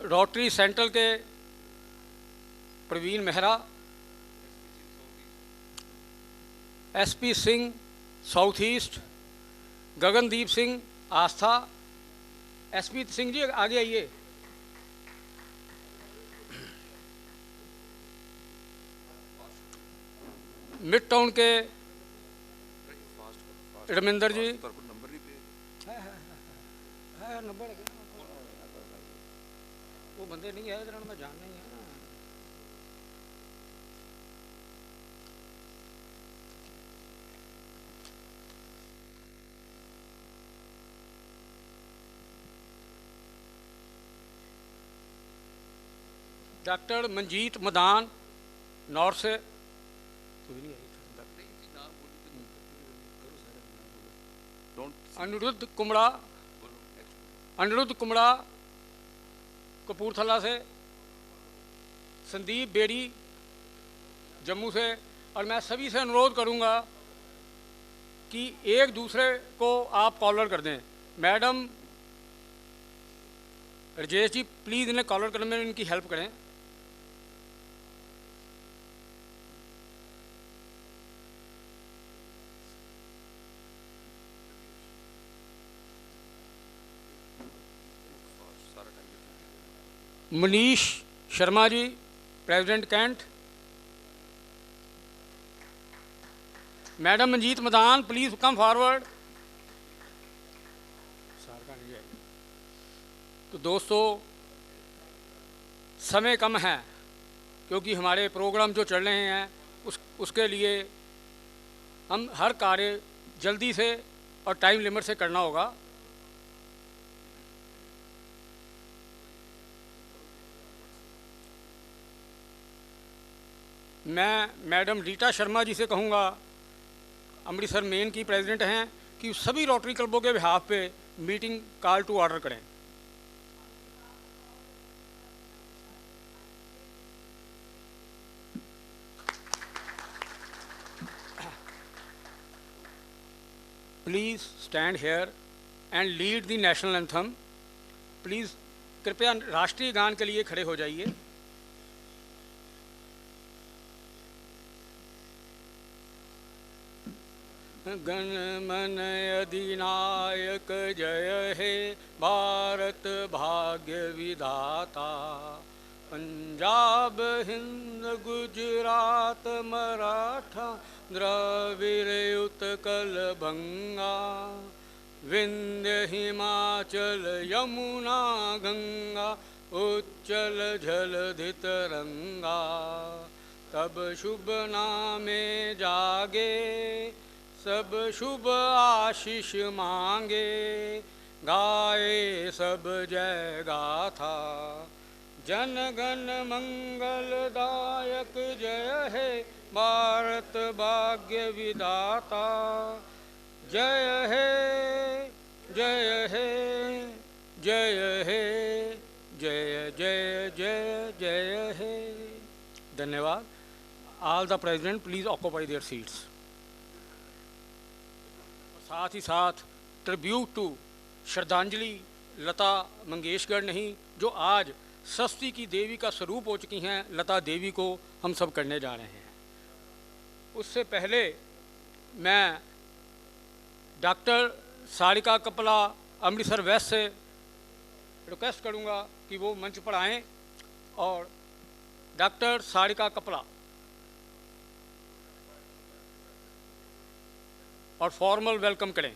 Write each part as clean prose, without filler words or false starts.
Rotary central के Praveen Mehra, SP Singh south east, Gagandeep Singh Aastha. SP Singh ji आगे आइए। मिड टाउन के रमिंदर जी, नंबर वो बंदे नहीं है, मैं जानना ही है ना। डॉक्टर मंजीत मदान नॉर्थ से, अनिरुद्ध कुमड़ा कपूरथला से, संदीप बेड़ी जम्मू से। और मैं सभी से अनुरोध करूंगा कि एक दूसरे को आप कॉलर कर दें। मैडम राजेश जी प्लीज़ इन्हें कॉलर करने में इनकी हेल्प करें। Manish Sharma ji president cantt. Madam Manjeet Madan please come forward. तो दोस्तों समय कम है क्योंकि हमारे प्रोग्राम जो चल रहे हैं उसके लिए हम हर कार्य जल्दी से और टाइम लिमिट से करना होगा। मैं मैडम रीटा शर्मा जी से कहूँगा, अमृतसर मेन की प्रेसिडेंट हैं, कि सभी रोटरी क्लबों के बिहाफ पे मीटिंग कॉल टू ऑर्डर करें। Please stand hair and lead the national anthem. Please कृपया राष्ट्रीय गान के लिए खड़े हो जाइए। गण मन अधिनायक जय हे भारत भाग्य विधाता। पंजाब हिंद गुजरात मराठा द्रविड़ उत्कल बंगा। विंध्य हिमाचल यमुना गंगा उच्चल जलधि तरंगा। तब शुभ नामे जागे सब शुभ आशीष मांगे। गाए सब जय गाथा जन गण मंगलदायक जय है भारत भाग्य विधाता। जय है जय है जय है जय जय जय जय है। धन्यवाद। All the president please occupy there seats. साथ ही साथ ट्रिब्यूट टू श्रद्धांजलि लता मंगेशकर नहीं, जो आज सरस्वती की देवी का स्वरूप हो चुकी हैं, लता देवी को हम सब करने जा रहे हैं। उससे पहले मैं डॉक्टर सारिका कपला अमृतसर वेस्ट से रिक्वेस्ट करूंगा कि वो मंच पर आएँ और डॉक्टर सारिका कपला और फॉर्मल वेलकम करें।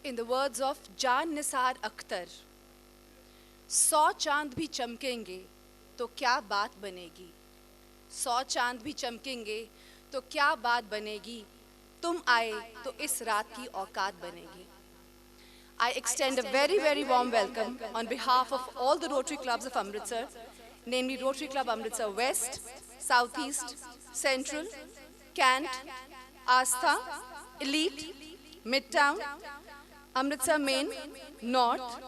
In the words of जान निसार अख्तर, 100 चांद भी चमकेंगे तो क्या बात बनेगी, 100 चांद भी चमकेंगे तो क्या बात बनेगी, तुम आए तो इस रात की औकात बनेगी। I extend a very, very warm welcome on behalf of all the Rotary Clubs of Amritsar, namely Rotary Club Amritsar West, South East, Central, Cant, Astha, Elite, Midtown, Amritsar Main, North,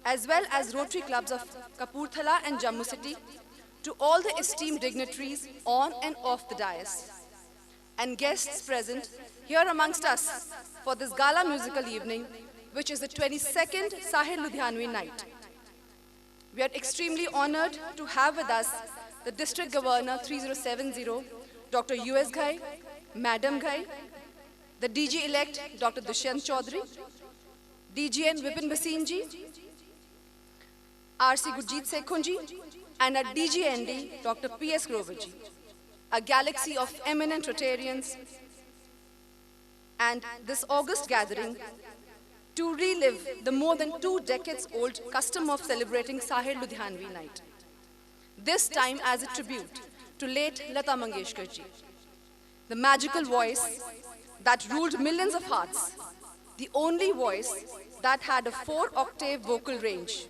as well as Rotary Clubs of Kapurthala and Jammu City, to all the esteemed dignitaries on and off the dais, and guests present here amongst us for this gala musical evening, which is the 22nd Sahir Ludhianvi NITE. We are extremely honored to have with us the District Governor 3070, Dr. U.S. Ghai, Madam Ghai, the DG-elect Dr. Dushyant Chaudhary, DGN Vipin Bhasinji, RC Gurjeet Sekhunji, and our DGND Dr. P.S. Groverji, a galaxy of eminent Rotarians, and this August gathering to relive the more than 2 decades-old custom of celebrating Sahir Ludhianvi NITE. This time as a tribute to late Lata Mangeshkar ji, the magical voice that ruled millions of hearts, the only voice that had a 4-octave vocal range,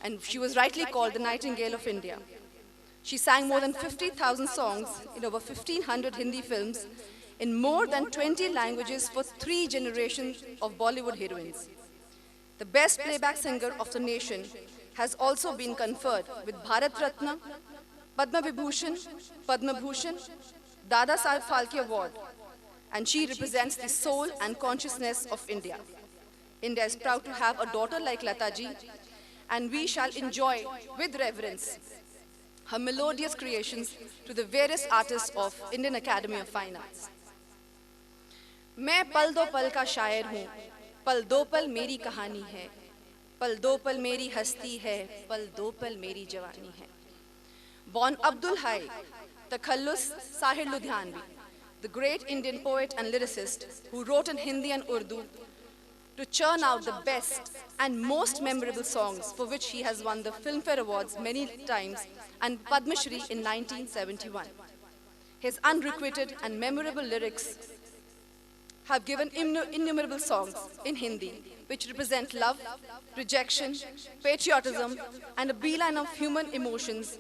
and she was rightly called the Nightingale of India. She sang more than 50,000 songs in over 1,500 Hindi films in more than 20 languages for 3 generations of Bollywood heroines. The best playback singer of the nation has also been conferred with Bharat Ratna, Padma Vibhushan, Padma Bhushan, Dada Saheb Phalke Award, and she represents the soul and consciousness of India. India is proud to have a daughter like Lata ji, and we shall enjoy with reverence her melodious creations to the various artists of Indian Academy of Fine Arts. मैं पल दो पल का शायर हूँ, पल दो पल मेरी कहानी है, पल दो पल मेरी हस्ती है, पल दो पल मेरी जवानी है. Born Abdul Hai Takhallus Sahir Ludhianvi, the great Indian poet and lyricist who wrote in Hindi and Urdu to churn out the best and most memorable songs, for which he has won the Filmfare Awards many times and Padma Shri in 1971. His unrequited and memorable lyrics have given innumerable songs in Hindi which represent love, rejection, patriotism, and a beeline of human emotions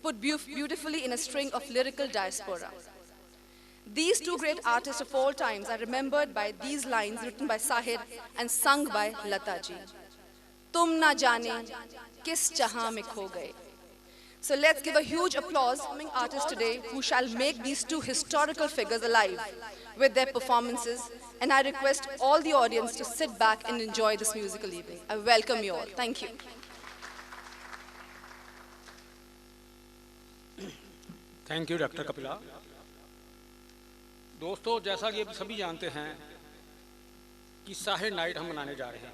put beautifully in a string of lyrical diaspora. These 2 great artists of all times are remembered by these lines written by Sahir and sung by Lata ji. Tum na jaane kis jahan mein kho gaye. So let's give a huge applause to the artists today who shall make these 2 historical figures alive with their performances, and I request all the audience to sit back and enjoy this musical evening. I welcome you all. Thank you. Thank you doctor Kapila. दोस्तों, जैसा कि आप सभी जानते हैं कि Sahir night हम मनाने जा रहे हैं,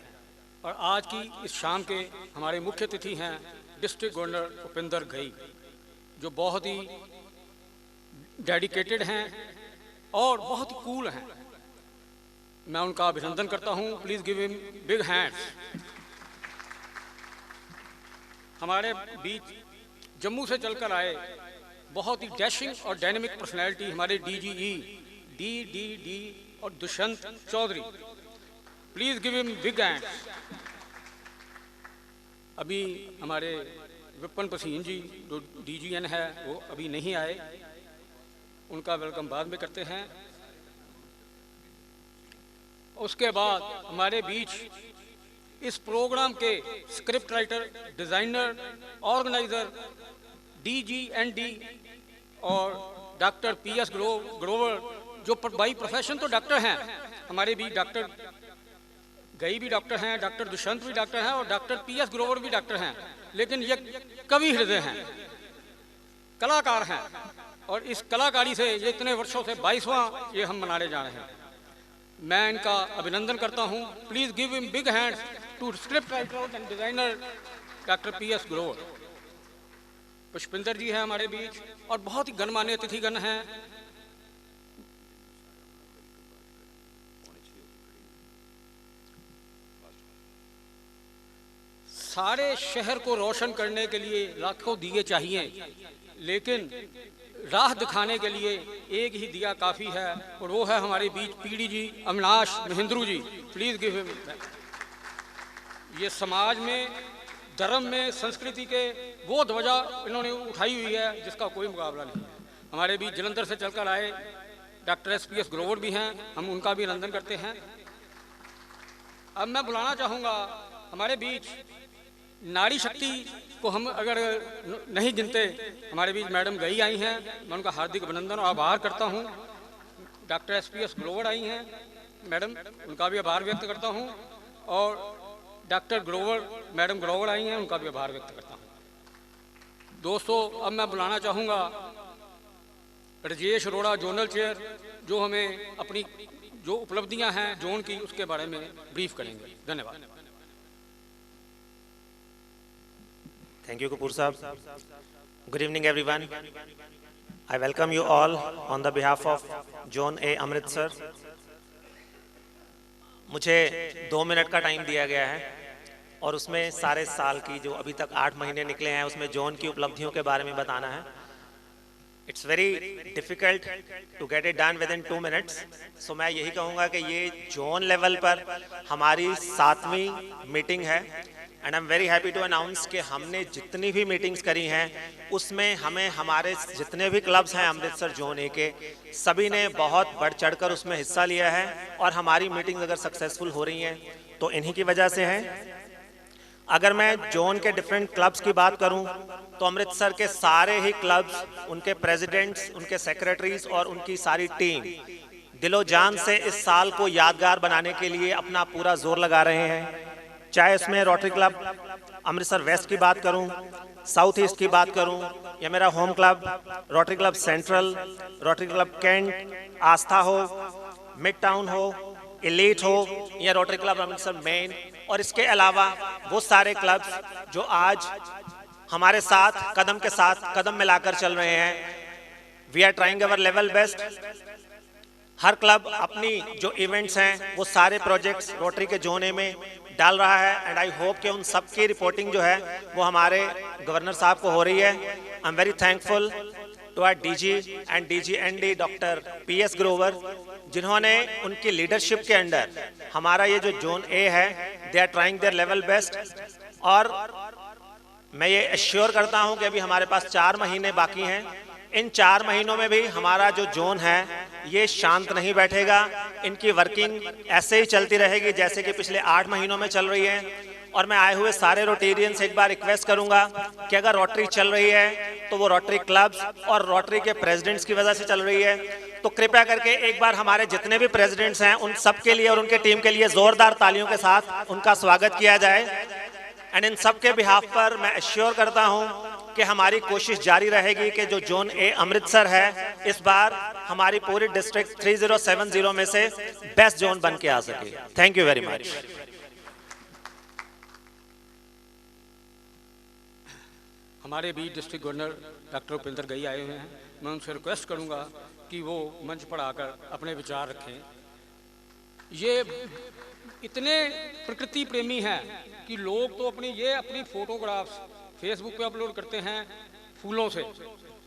और आज की इस शाम के हमारे मुख्य अतिथि हैं डिस्ट्रिक्ट गवर्नर उपेंद्र घई, जो बहुत ही डेडिकेटेड हैं और बहुत ही कूल हैं। मैं उनका अभिनंदन करता हूं। Please give him big hands. हमारे बीच जम्मू से चलकर आए बहुत ही डैशिंग और डायनेमिक पर्सनैलिटी हमारे डीजीई डी और Dushyant Chaudhary. Please give him big hands. अभी हमारे विपिन पसीन जी जो डीजीएन है वो अभी नहीं आए, उनका वेलकम बाद में करते हैं। उसके बाद हमारे बीच इस प्रोग्राम के script writer, designer, organiser DGND और डॉक्टर PS ग्रोवर, जो बाई प्रोफेशन तो डॉक्टर हैं, हमारे भी डॉक्टर गई भी डॉक्टर हैं, डॉक्टर दुष्यंत भी डॉक्टर हैं और डॉक्टर PS ग्रोवर भी डॉक्टर हैं, लेकिन ये कवि हृदय हैं, कलाकार हैं। और इस कलाकारी से ये इतने वर्षों से 22वां ये हम मनाने जा रहे हैं। मैं इनका अभिनंदन करता हूँ। Please give him big hands to script writer and designer doctor PS Grover. Pushpinder ji हैं हमारे बीच और बहुत ही गणमान्य अतिथिगण हैं। सारे शहर को रोशन करने के लिए लाखों दिए चाहिए, लेकिन राह दिखाने के लिए एक ही दिया काफ़ी है और वो है हमारे बीच PD ji Avinash Mahendru ji. Please give him. ये समाज में, धर्म में, संस्कृति के वो ध्वजा इन्होंने उठाई हुई है जिसका कोई मुकाबला नहीं है। हमारे बीच जलंधर से चलकर आए डॉक्टर SPS ग्रोवर भी हैं, हम उनका भी अभिनंदन करते हैं। अब मैं बुलाना चाहूँगा हमारे बीच नारी शक्ति को हम अगर नहीं गिनते, हमारे बीच मैडम गई आई हैं, मैं उनका हार्दिक अभिनंदन और आभार करता हूं। डॉक्टर SPS ग्रोवर आई हैं मैडम, उनका भी आभार व्यक्त करता हूं। और डॉक्टर ग्रोवर मैडम ग्रोवर आई हैं, उनका भी आभार व्यक्त करता हूं। दोस्तों, अब मैं बुलाना चाहूँगा राजेश अरोड़ा, जोनल चेयर, जो हमें अपनी जो उपलब्धियाँ हैं जोन की उसके बारे में ब्रीफ करेंगे। धन्यवाद। Thank you, Kapoor Saab. Good evening, everyone. I welcome you all on the behalf of Zone A Amritsar. मुझे 2 मिनट का टाइम दिया गया है और उसमें सारे साल की जो अभी तक 8 महीने निकले हैं उसमें जोन की उपलब्धियों के बारे में बताना है। It's very difficult to get it done within 2 minutes. So मैं यही कहूँगा कि ये जोन लेवल पर हमारी 7वीं मीटिंग है। And I am very happy to announce कि हमने जितनी भी मीटिंग्स करी हैं उसमें हमें हमारे जितने भी क्लब्स हैं अमृतसर जोन ए के सभी ने बहुत बढ़ चढ़कर उसमें हिस्सा लिया है और हमारी मीटिंग्स अगर सक्सेसफुल हो रही हैं तो इन्हीं की वजह से है। अगर मैं जोन के डिफरेंट क्लब्स की बात करूं तो अमृतसर के सारे ही क्लब्स, उनके प्रेसिडेंट्स, उनके सेक्रेटरीज और उनकी सारी टीम दिलो जान से इस साल को यादगार बनाने के लिए अपना पूरा जोर लगा रहे हैं। चाहे इसमें रोटरी क्लब अमृतसर वेस्ट की बात करूं, साउथ ईस्ट की बात करूं, या मेरा home club rotary club central, rotary club cantt, Aastha हो, मिड टाउन हो, एलीट हो, या रोटरी क्लब अमृतसर मेन, और इसके अलावा वो सारे क्लब्स जो आज हमारे साथ कदम मिलाकर चल रहे हैं। We are trying our level best. हर क्लब अपनी जो इवेंट्स हैं वो सारे प्रोजेक्ट्स रोटरी के जोन ए में डाल रहा है एंड आई होप कि उन सब की रिपोर्टिंग जो है वो हमारे गवर्नर साहब को हो रही है। I am very thankful to our DG and DG doctor PS ग्रोवर, जिन्होंने उनकी लीडरशिप के अंडर हमारा ये जो जोन ए है they are trying their level best. और मैं ये एश्योर करता हूँ कि अभी हमारे पास 4 महीने बाकी हैं। इन 4 महीनों में भी हमारा जो जोन है ये शांत नहीं बैठेगा। इनकी वर्किंग ऐसे ही चलती रहेगी जैसे कि पिछले 8 महीनों में चल रही है। और मैं आए हुए सारे रोटेरियन से एक बार रिक्वेस्ट करूंगा कि अगर रोटरी चल रही है तो वो रोटरी क्लब्स और रोटरी के प्रेसिडेंट्स की वजह से चल रही है। तो कृपया करके एक बार हमारे जितने भी प्रेसिडेंट्स हैं उन सब के लिए और उनके टीम के लिए जोरदार तालियों के साथ उनका स्वागत किया जाए। एंड इन सब के बिहाफ पर मैं एश्योर करता हूं कि हमारी कोशिश जारी रहेगी कि जो जोन ए अमृतसर है इस बार हमारी पूरी डिस्ट्रिक्ट 3070 में से बेस्ट जोन बन के आ सके। Thank you very much. हमारे बीच डिस्ट्रिक्ट गवर्नर डॉक्टर उपेंद्र गई आए हुए हैं। मैं उनसे रिक्वेस्ट करूंगा कि वो मंच पर आकर अपने विचार रखें। ये इतने प्रकृति प्रेमी हैं कि लोग तो अपनी फोटोग्राफ्स फेसबुक पे अपलोड करते हैं फूलों से,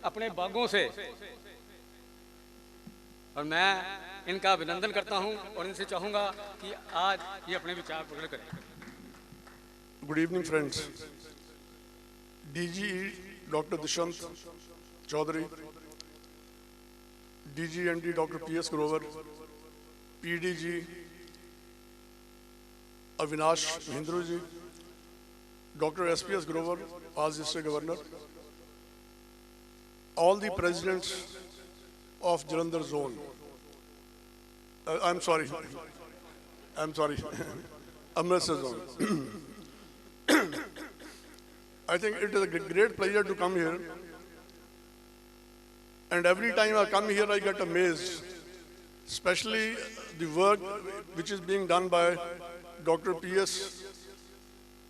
अपने बागों से, और मैं इनका अभिनंदन करता हूं और इनसे चाहूंगा कि आज ये अपने विचार प्रकट करें। Good evening friends. DG doctor Dushyant Chaudhary, DG doctor PS Grover, PDG Avinash Mahendru ji, doctor SPS Grover as district governor, all the presidents of Jalandhar zone, I'm sorry, Amritsar zone. I think it is a great pleasure to come here. And every time I come here, I get amazed, especially the work which is being done by Dr. P.S.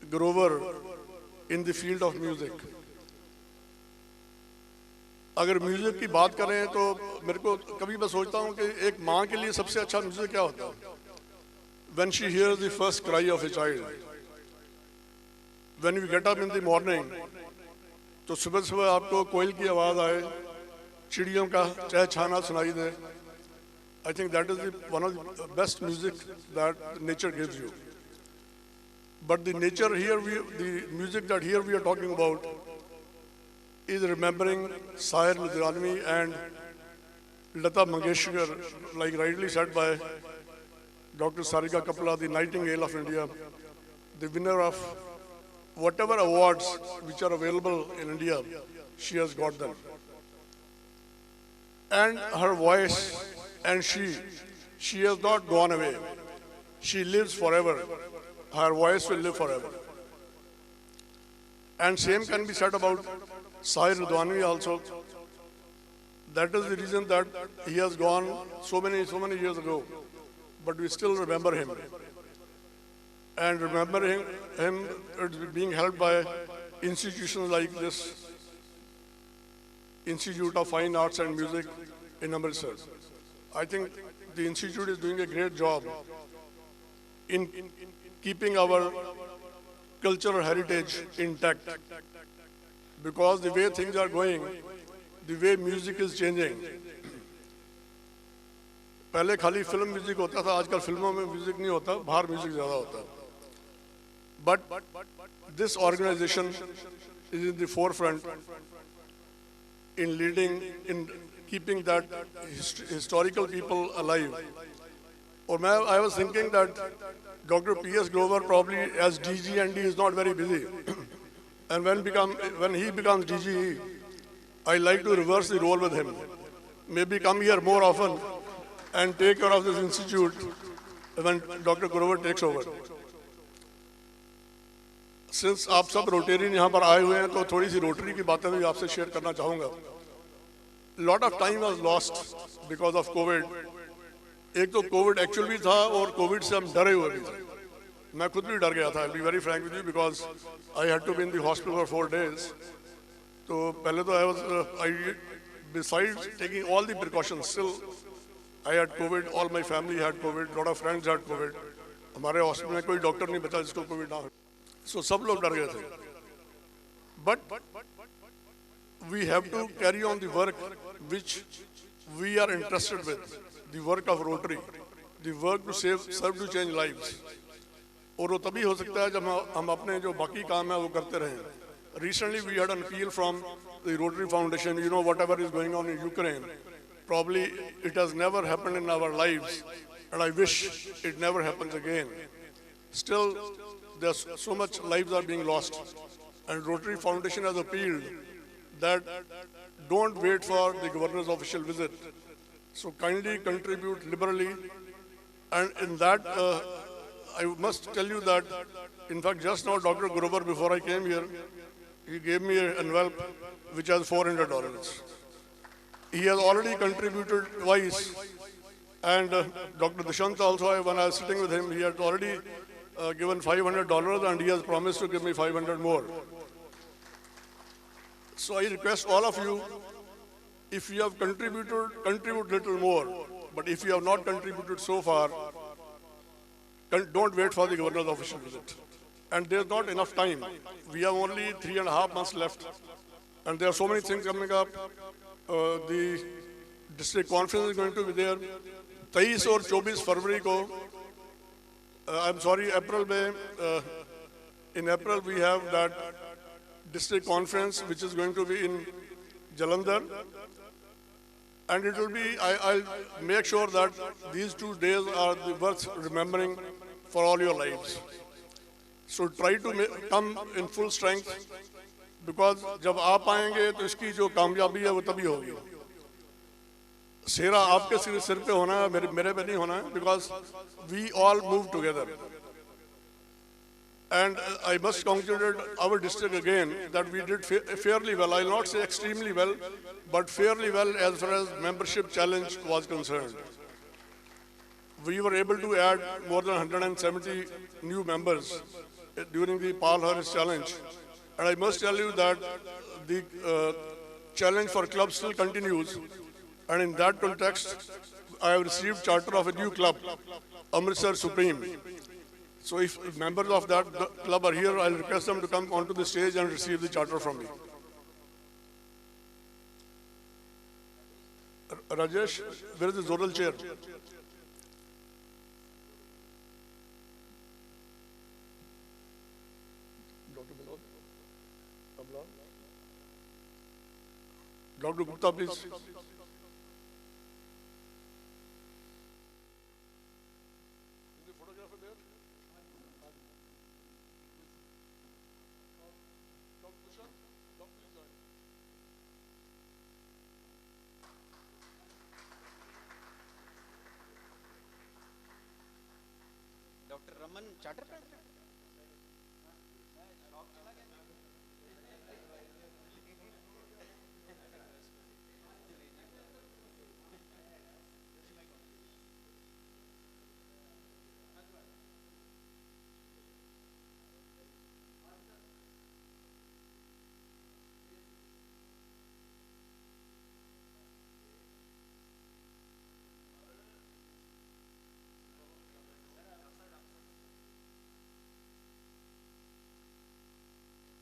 Grover in the field of music. अगर music की बात करें तो मेरे को कभी मैं सोचता हूँ कि एक माँ के लिए सबसे अच्छा म्यूजिक क्या होता है? When she hears the first cry of a child, when you get up in the morning, तो सुबह सुबह आपको कोयल की आवाज़ आए, चिड़ियों का चहचहाना सुनाई दे. I think that is one of the best music that nature gives you. But the nature here, the music that here we are talking about, is remembering Sahir Ludhianvi and Lata Mangeshkar, like rightly said by Dr. Sarika Kapila, the Nightingale of India, the winner of whatever awards which are available in India, she has got them. And her voice, and she has not gone away. She lives forever. Her voice will live forever. And same can be said about Sahir Ludhianvi also. That is the reason that he has gone so many years ago, but we still remember him. And remembering him is being held by institutions like this Institute of Fine Arts and Music in Amritsar. I think the institute is doing a great job in keeping our cultural heritage intact, because the way things are going, the way music is changing. पहले खाली film music होता था, आजकल फिल्मों में music नहीं होता, बाहर म्यूजिक ज़्यादा होता है. But this organization is in the forefront in leading, in keeping that historical people alive. Or I was thinking that Dr. P.S. Grover probably as DG&D is not very busy. And when he becomes DG, I like to reverse the role with him. Maybe come here more often and take care of this institute when Dr. Grover takes over. Since आप सब Rotarian यहाँ पर आए हुए हैं, तो थोड़ी सी rotary की बातें भी आपसे शेयर करना चाहूँगा. Lot of time was lost because of COVID. एक तो कोविड एक्चुअल भी था और कोविड से हम डरे हुए भी थे. मैं खुद भी डर गया था. I'll be very frank with you because I had to be in the hospital for 4 days. तो पहले तो besides taking all the precautions, still I had COVID. All my family had COVID. Lot of friends had COVID. हमारे hospital में कोई doctor नहीं बचा जिसको Covid ना हो. So सब लोग डर गए थे. But we have to carry on the work which we are interested with. The work of Rotary, the work to serve to change lives. और वो तभी हो सकता है जब हम अपने जो बाकी काम है वो करते रहें. Recently we had an appeal from the Rotary Foundation. You know, whatever is going on in Ukraine, probably it has never happened in our lives, and I wish it never happens again. Still, there's so much lives are being lost, and Rotary Foundation has appealed that don't wait for the governor's official visit. So kindly contribute liberally, and in that I must tell you that, in fact, just now Dr. Grover, before I came here, he gave me an envelope which has $400. He has already contributed twice, and Dr. Dishant also, when I was sitting with him, he had already given $500, and he has promised to give me 500 more. So I request all of you, if you have contributed, contribute little more. But if you have not contributed so far, don't wait for the governor's official visit. And there's not enough time. We have only 3.5 months left. And there are so many things coming up. The district conference is going to be there. 23 और 24 फरवरी को, I'm sorry, April में, in April we have that district conference which is going to be in Jalandhar. And it will be, I'll make sure that these 2 days are worth remembering for all your lives. So try to come in full strength, because जब आप आएंगे तो इसकी जो कामयाबी है वो तभी होगी. सेरा आपके सिर पे होना है, मेरे पे नहीं होना है, because we all move together. And I must congratulate our district again that we did fairly well. I'll not say extremely well, but fairly well as far as membership challenge was concerned. We were able to add more than 170 new members during the Paul Harris challenge. And I must tell you that the challenge for clubs still continues. And in that context, I have received charter of a new club, Amritsar Supreme. So if members of that club are here, I'll request them to come onto the stage and receive the charter from me. Rajesh, where is the zonal chair? Dr. Gupta, please. Dr. Raman, charter president.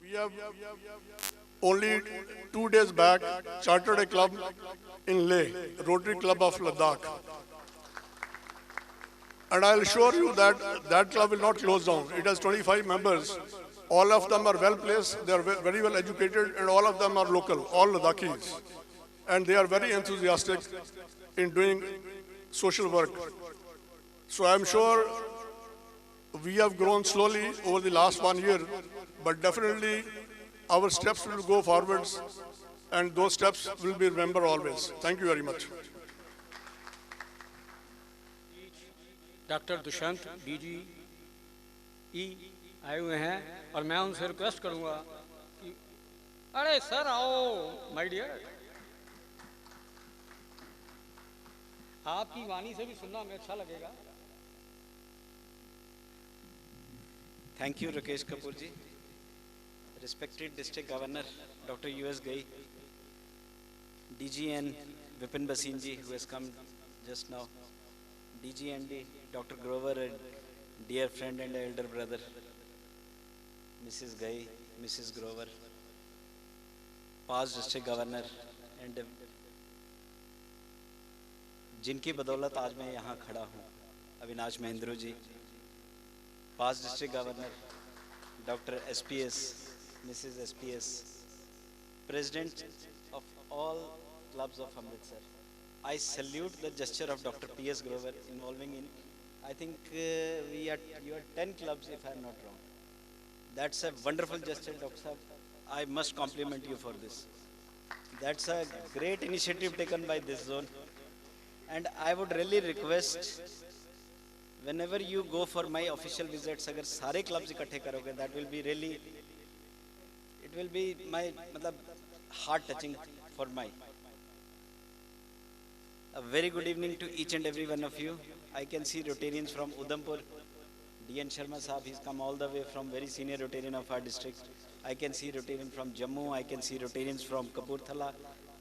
We have only 2 days back chartered a club in Leh, Rotary Club of Ladakh. And I'll assure you that that club will not close down. It has 25 members. All of them are well placed, they are very well educated, and all of them are local, all Ladakhis. And they are very enthusiastic in doing social work. So I'm sure we have grown slowly over the last 1 year, but definitely our steps will go forwards, and those steps will be remembered always. Thank you very much. Doctor Dushyant DG E आए हुए हैं और मैं उनसे request करूंगा कि अरे sir आओ माय डियर, आपकी वाणी से भी सुनना हमें अच्छा लगेगा. Thank you, Rakesh Kapoor ji. Respected District Governor, Dr. U.S. Gai, DGN Vipin Basin ji, who has come just now, DGND, Dr. Grover, and dear friend and elder brother, Mrs. Gai, Mrs. Grover, past District Governor, and जिनकी बदौलत आज मैं यहाँ खड़ा हूँ, अविनाश महेंद्रू जी, past District Governor, Dr. SPS, Mrs. SPS, President of all clubs of Amritsar. I salute the gesture of Dr. P.S. Grover involving in, I think you are 10 clubs if I am not wrong. That's a wonderful gesture, Dr. Saab. I must compliment you for this. That's a great initiative taken by this zone. And I would really request, whenever you go for my official visits, agar sare clubs ikathe karoge, that will be really, it will be my heart touching for my. A very good evening to each and every one of you. I can see Rotarians from Udhampur. D.N. Sharma Sahab, he's come all the way from very senior Rotarian of our district. I can see Rotarians from Jammu. I can see Rotarians from Kapurthala.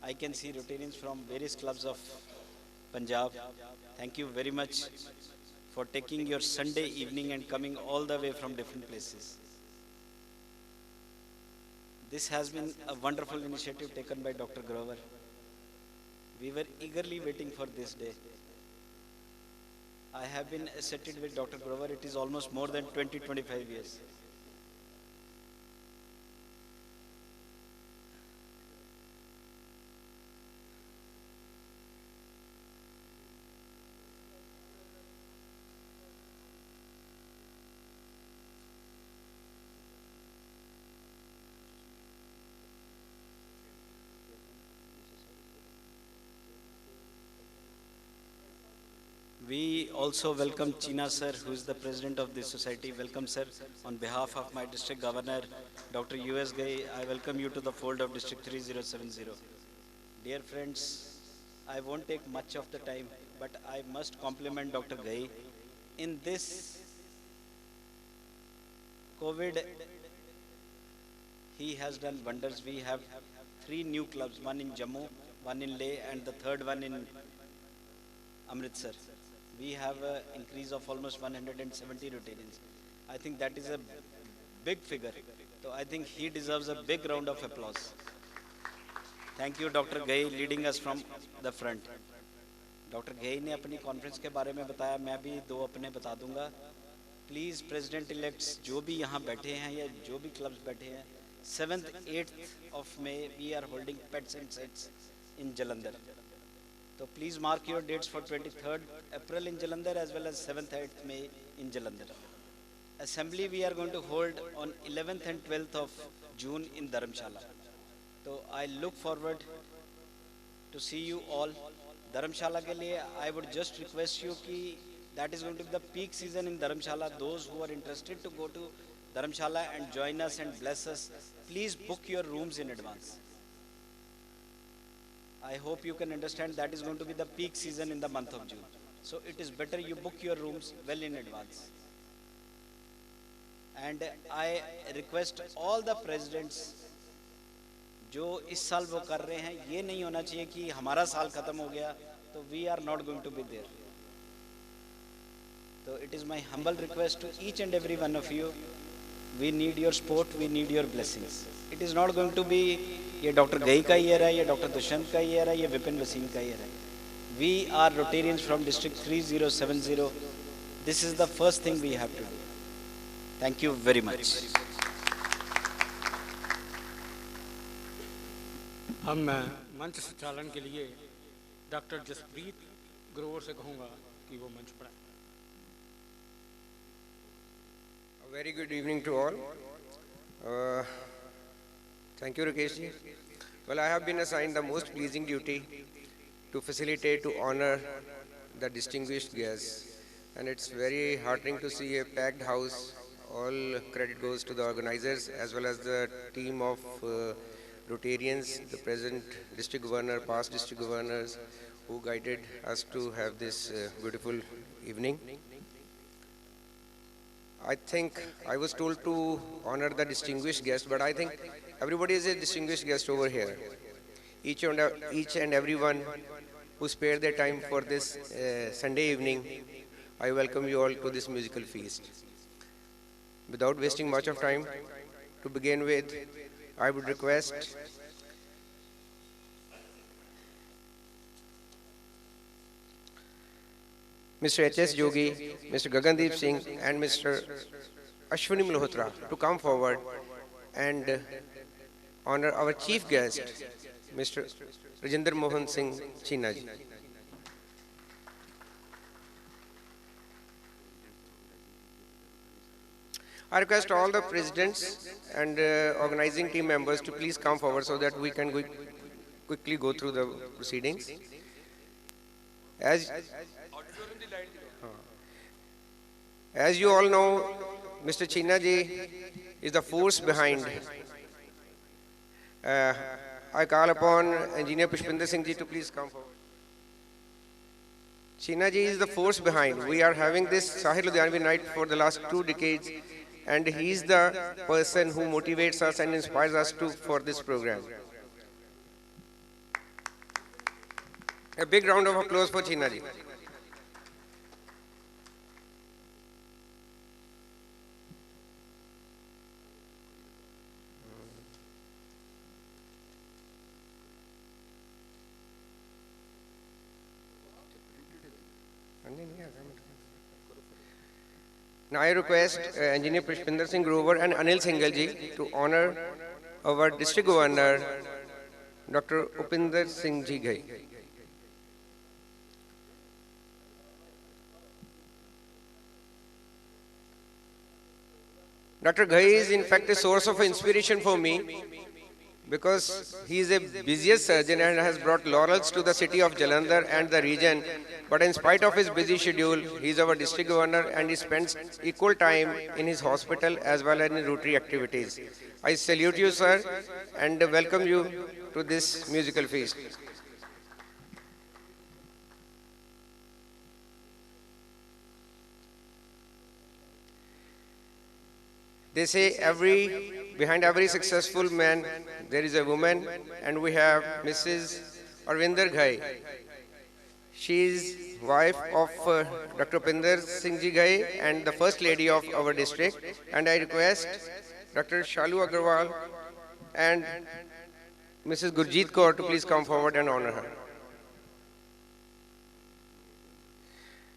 I can see Rotarians from various clubs of Punjab. Thank you very much for taking your Sunday evening and coming all the way from different places. This has been a wonderful initiative taken by Dr. Grover. We were eagerly waiting for this day. I have been associated with Dr. Grover, it is almost more than 20-25 years. We also welcome China sir, who is the president of this society. Welcome sir. On behalf of my district governor, Dr. U.S. Gai, I welcome you to the fold of District 3070. Dear friends, I won't take much of the time, but I must compliment Dr. Gai. In this COVID, he has done wonders. We have 3 new clubs, one in Jammu, one in Leh, and the third one in Amritsar. We have an increase of almost 170 Rotarians. I think that is a big figure. So I think he deserves a big round of applause. Thank you, Dr. Gai, leading us from the front. Dr. Gai ने अपनी conference के बारे में बताया, मैं भी 2 अपने बता दूंगा. प्लीज़ प्रेसिडेंट इलेक्ट्स जो भी यहाँ बैठे हैं या जो भी क्लब्स बैठे हैं, 7th 8th of May we are holding pets and sets in Jalandhar. So please mark your dates for 23rd April in Jalandhar as well as 7th 8th May in Jalandhar. Assembly we are going to hold on 11th and 12th of June in Dharamshala. So I look forward to see you all. Dharamshala ke liye I would just request you ki that is going to be the peak season in Dharamshala. Those who are interested to go to Dharamshala and join us and bless us, please book your rooms in advance. I hope you can understand that is going to be the peak season in the month of June. So it is better you book your rooms well in advance. And I request all the presidents जो इस साल वो कर रहे हैं, ये नहीं होना चाहिए कि हमारा साल खत्म हो गया तो we are not going to be there. So it is my humble request to each and every one of you, we need your support, we need your blessings. It is not going to be ये doctor गई का year है, ये doctor Dushyant का year है, ये विपिन वसीम का year है. We are Rotarians from District 3070. This is the first thing we have to do. Thank you very much. हम मंच संचालन के लिए डॉक्टर जसप्रीत ग्रोवर से कहूँगा कि वो मंच पर आए. A very good evening to all. Thank you, Rakesh ji. Well, I have been assigned the most pleasing duty to facilitate, to honor the distinguished guests. And it's very heartening to see a packed house. All credit goes to the organizers as well as the team of Rotarians, the present district governor, past district governors who guided us to have this beautiful evening. I think I was told to honor the distinguished guest, but I think everybody is a distinguished guest over here. Each and everyone who spared their time for this Sunday evening, I welcome you all to this musical feast. Without wasting much of time, to begin with, I would request Mr. H.S. Jogi, Mr. Gagandeep Singh and Mr. Ashwini Malhotra to come forward and honor our chief guest, Mr. Rajinder Mohan Singh China ji. I request all the presidents and organizing team members to please come forward so that we can quickly go through the proceedings. As you all know, Mr. China ji is the force behind. I call upon Engineer Pushpinder Singh ji to please come forward. China ji is the force behind. We are having this Sahir Ludhianvi NITE for the last 2 decades, and he is the person who motivates us and inspires us for this program. A big round of applause for China ji. Now I request Engineer Pushpinder Singh Grover and Anil Singhal ji to honor our District Governor, Dr. Upinder Singh ji Ghai. Dr. Ghai is in fact a source of inspiration for me. because he is a busiest surgeon and has brought laurels to the city of Jalandhar and the region. But in spite of his busy schedule, he is our district governor and he spends equal time in his hospital as well as in Rotary activities. I salute you, sir, and welcome you to this musical feast. They say behind every successful man there is a woman, and we have Mrs. Arvinder Ghai. She is wife of Dr. Pinder Singh Ji Ghai and the first lady of our district. And I request Dr. Shalu Agarwal and Mrs. Gurjeet Kaur to please come forward and honor her.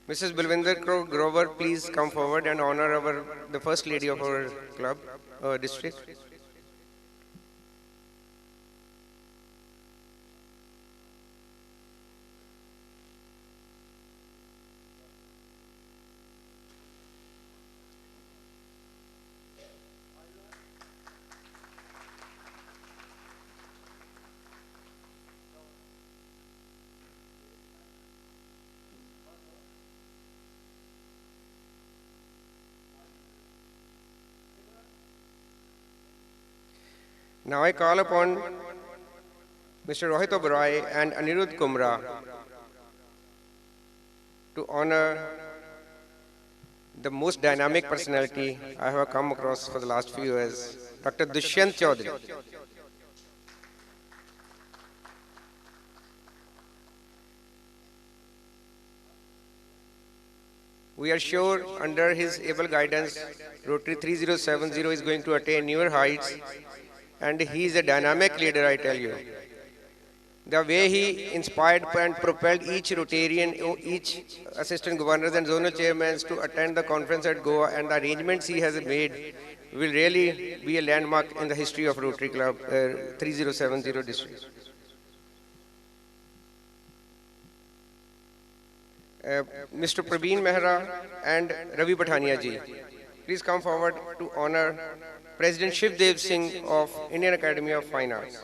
Mrs. Balwinder Grover, please come forward and honor the first lady of our club, district. Now I call upon Mr. Rohit Oberoi and Anirudh Kumra to honor the most dynamic personality I have come across for the last few years, Dr. Dushyant Chaudhary. We are sure under his able guidance, Rotary 3070 is going to attain newer heights. And he is a dynamic leader, I tell you. The way he inspired and propelled each Rotarian, each assistant governors and zonal chairmen to attend the conference at Goa, and the arrangements he has made will really be a landmark in the history of Rotary Club 3070 district. Mr. Praveen Mehra and Ravi Pathania ji, please come forward to honor President Shivdev Singh of Indian Academy of Fine Arts.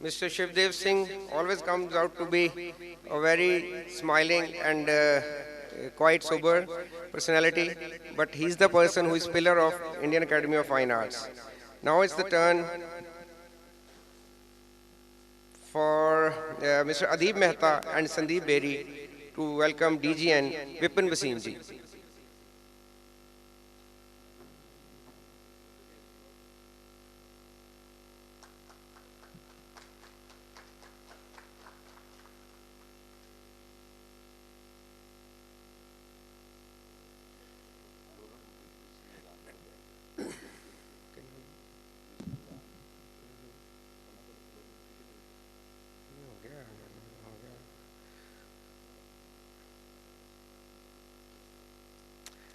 Mr. Shivdev Singh always comes out to be a very smiling and quite sober personality, but he's the person who is pillar of Indian Academy of Fine Arts. Now it's the turn for Mr. Adib Mehta and Sandeep Beri to welcome DGN Vipin Wasim ji.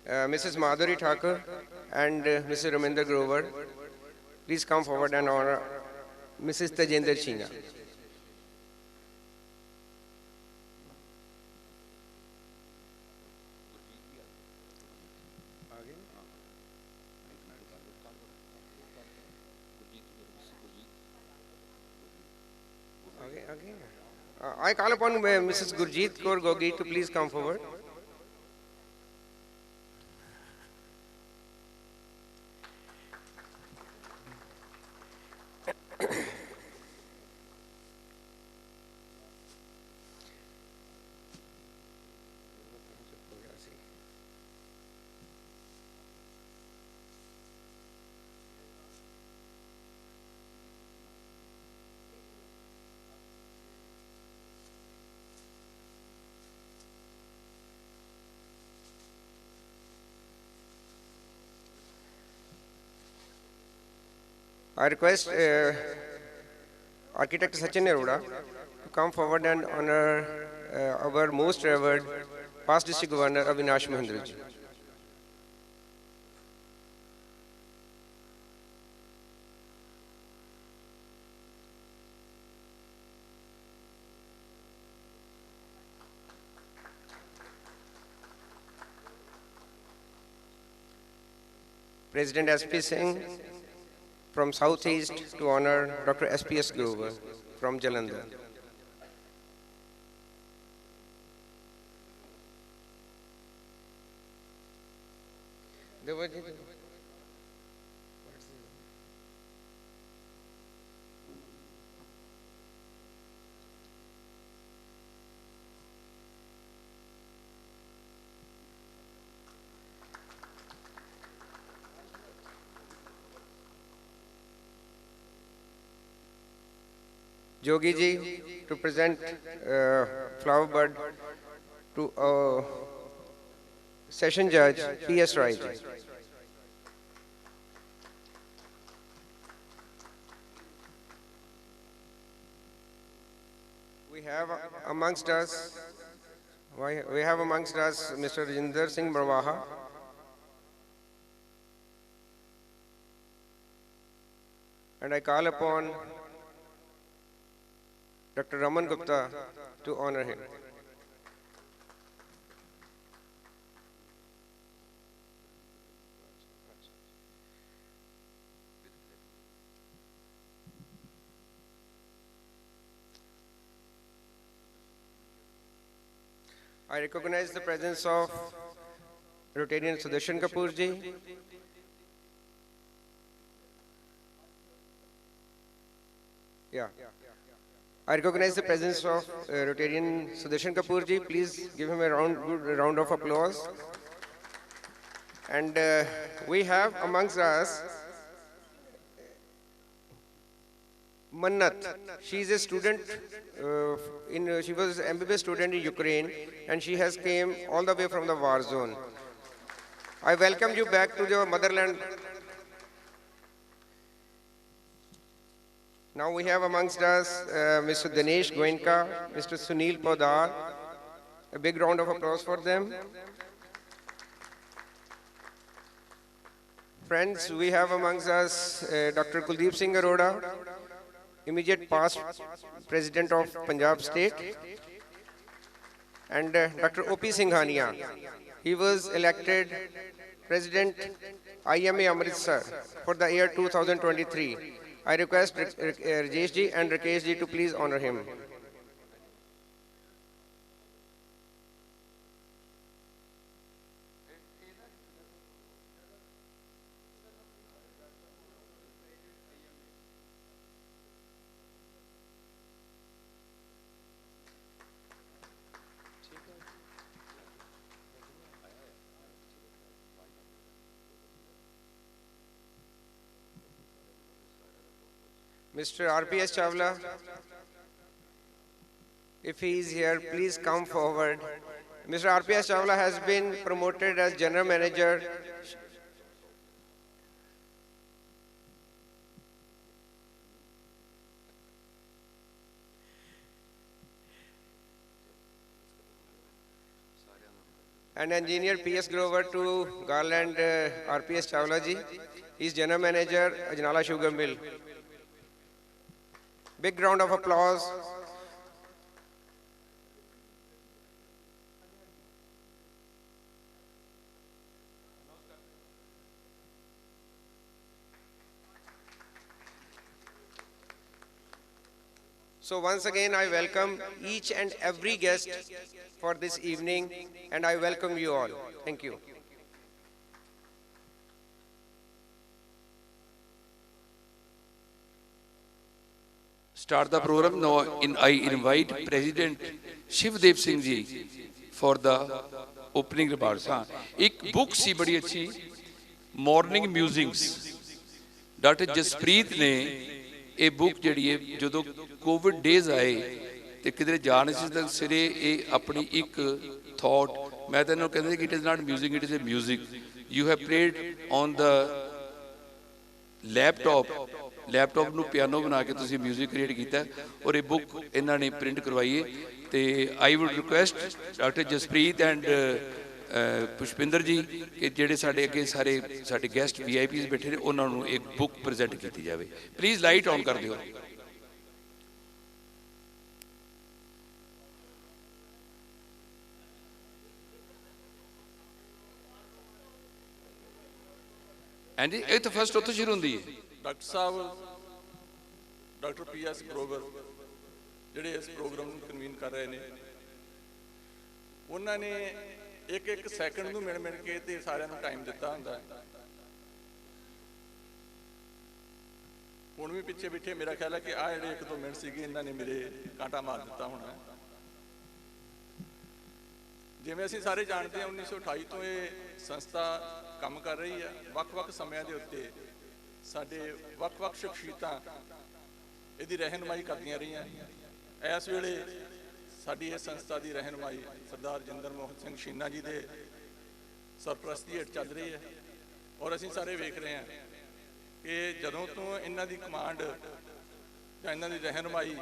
Mrs. Madhuri Thakur and Mr. Raminder Grover, please come forward and honor Mrs. Tajender China. I call upon Mrs. Gurjeet Kaur Gogi to please come forward. I request architect Sachin Arora to come forward and honor our most revered past district governor Avinash Mahendra ji. President SP Singh from Southeast to honor Dr. SPS Grover from Jalandhar. Jogi ji to present flower bud to Session Judge P.S. Rai ji. We have amongst us Mr. Rajinder Singh Marwaha, and I call upon Dr. Raman Gupta to honor him. I recognize the presence of Rotarian Sudarshan Kapoor ji, I recognize the presence of Rotarian Sudarshan Kapoor ji. Please give him a good round of applause. And we have amongst us Mannat. She is a student, she was an MBBS student in Ukraine, and she has came all the way from the war zone. I welcome you back to your motherland. Now we have amongst us Mr. Dinesh Goenka, Mr. Sunil Podar. A big round of applause for them. Friends, we have amongst us Dr. Kuldeep Singh Arora, immediate past President of Punjab State, and Dr. O.P. Singhania. He was elected President IMA Amritsar for the year 2023. I request Rajesh ji and Rakesh ji to please honor him. Mr. RPS Chawla, if he is here, please come forward. Mr. RPS Chawla has been promoted as General Manager. And Engineer P.S. Grover to Garland RPS Chawla ji. He is General Manager, Ajnala Sugar Mill. Big round of applause. So once again, I welcome each and every guest for this evening, and I welcome you all. Thank you. Start the program now. I invite President Shivdev Singh ji for the opening remarks. एक book सी बड़ी अच्छी, Morning Musings. Dr. Jaspreet ने ये book जड़ी है जो तो COVID days आए ते किधरे जाने से तक सिरे ये अपनी एक thought. मैं तो इन्हों कहते हैं कि it is not music, it is a music. You have played on the laptop ਨੂੰ ਪਿਆਨੋ ਬਣਾ ਕੇ ਤੁਸੀਂ 뮤직 ਕ੍ਰੀਏਟ ਕੀਤਾ ਔਰ ਇਹ ਬੁੱਕ ਇਹਨਾਂ ਨੇ ਪ੍ਰਿੰਟ ਕਰਵਾਈ ਹੈ ਤੇ ਆਈ wood request doctor Jaspreet and Pushpinder ਜੀ ਕਿ ਜਿਹੜੇ ਸਾਡੇ ਅੱਗੇ ਸਾਰੇ ਸਾਡੇ ਗੈਸਟ ਵੀਆਈਪੀਜ਼ ਬੈਠੇ ਨੇ ਉਹਨਾਂ ਨੂੰ ਇੱਕ ਬੁੱਕ ਪ੍ਰੈਜ਼ੈਂਟ ਕੀਤੀ ਜਾਵੇ ਪਲੀਜ਼ ਲਾਈਟ ਆਨ ਕਰ ਦਿਓ ਹਾਂਜੀ ਇਹ ਤਾਂ ਫਸਟ ਉੱਥੋਂ ਸ਼ੁਰੂ ਹੁੰਦੀ ਹੈ। ਡਾਕਟਰ ਸਾਹਿਬ ਡਾਕਟਰ PS ਗਰੋਵਰ ਜਿਹੜੇ ਇਸ ਪ੍ਰੋਗਰਾਮ ਨੂੰ ਕਨਵੀਨ ਕਰ ਰਹੇ ਨੇ, ਉਹਨਾਂ ਨੇ ਇੱਕ ਸੈਕਿੰਡ ਨੂੰ ਮਿਣ ਕੇ ਤੇ ਸਾਰਿਆਂ ਨੂੰ ਟਾਈਮ ਦਿੱਤਾ ਹੁੰਦਾ ਹੈ। ਹੁਣ ਵੀ ਪਿੱਛੇ ਬੈਠੇ ਮੇਰਾ ਖਿਆਲ ਹੈ ਕਿ ਆਹ ਜਿਹੜੇ 1-2 ਮਿੰਟ ਸੀਗੇ ਇਹਨਾਂ ਨੇ ਮੇਰੇ ਕਾਂਟਾ ਮਾਰ ਦਿੱਤਾ ਹੋਣਾ। ਜਿਵੇਂ ਅਸੀਂ ਸਾਰੇ ਜਾਣਦੇ ਹਾਂ 1928 ਤੋਂ ਇਹ ਸੰਸਥਾ ਕੰਮ ਕਰ ਰਹੀ ਹੈ। ਵੱਖ-ਵੱਖ ਸਮਿਆਂ ਦੇ ਉੱਤੇ ਸਾਡੇ ਵੱਖ-ਵੱਖ ਸ਼ਖਸੀਅਤਾਂ ਇਹਦੀ ਰਹਿਨੁਮਾਈ ਕਰਦੀਆਂ ਰਹੀਆਂ। ਇਸ ਵੇਲੇ ਸਾਡੀ ਇਸ ਸੰਸਥਾ ਦੀ ਰਹਿਨੁਮਾਈ ਸਰਦਾਰ ਜਿੰਦਰ ਮੋਹਨ ਸਿੰਘ ਸ਼ੀਨਾ ਜੀ ਦੇ ਸਰਪ੍ਰਸਤੀ ਹੇਠ ਚੱਲ ਰਹੀ ਹੈ। ਔਰ ਅਸੀਂ ਸਾਰੇ ਵੇਖ ਰਹੇ ਹਾਂ ਕਿ ਜਦੋਂ ਤੋਂ ਇਹਨਾਂ ਦੀ ਕਮਾਂਡ ਜਾਂ ਇਹਨਾਂ ਦੀ ਰਹਿਨੁਮਾਈ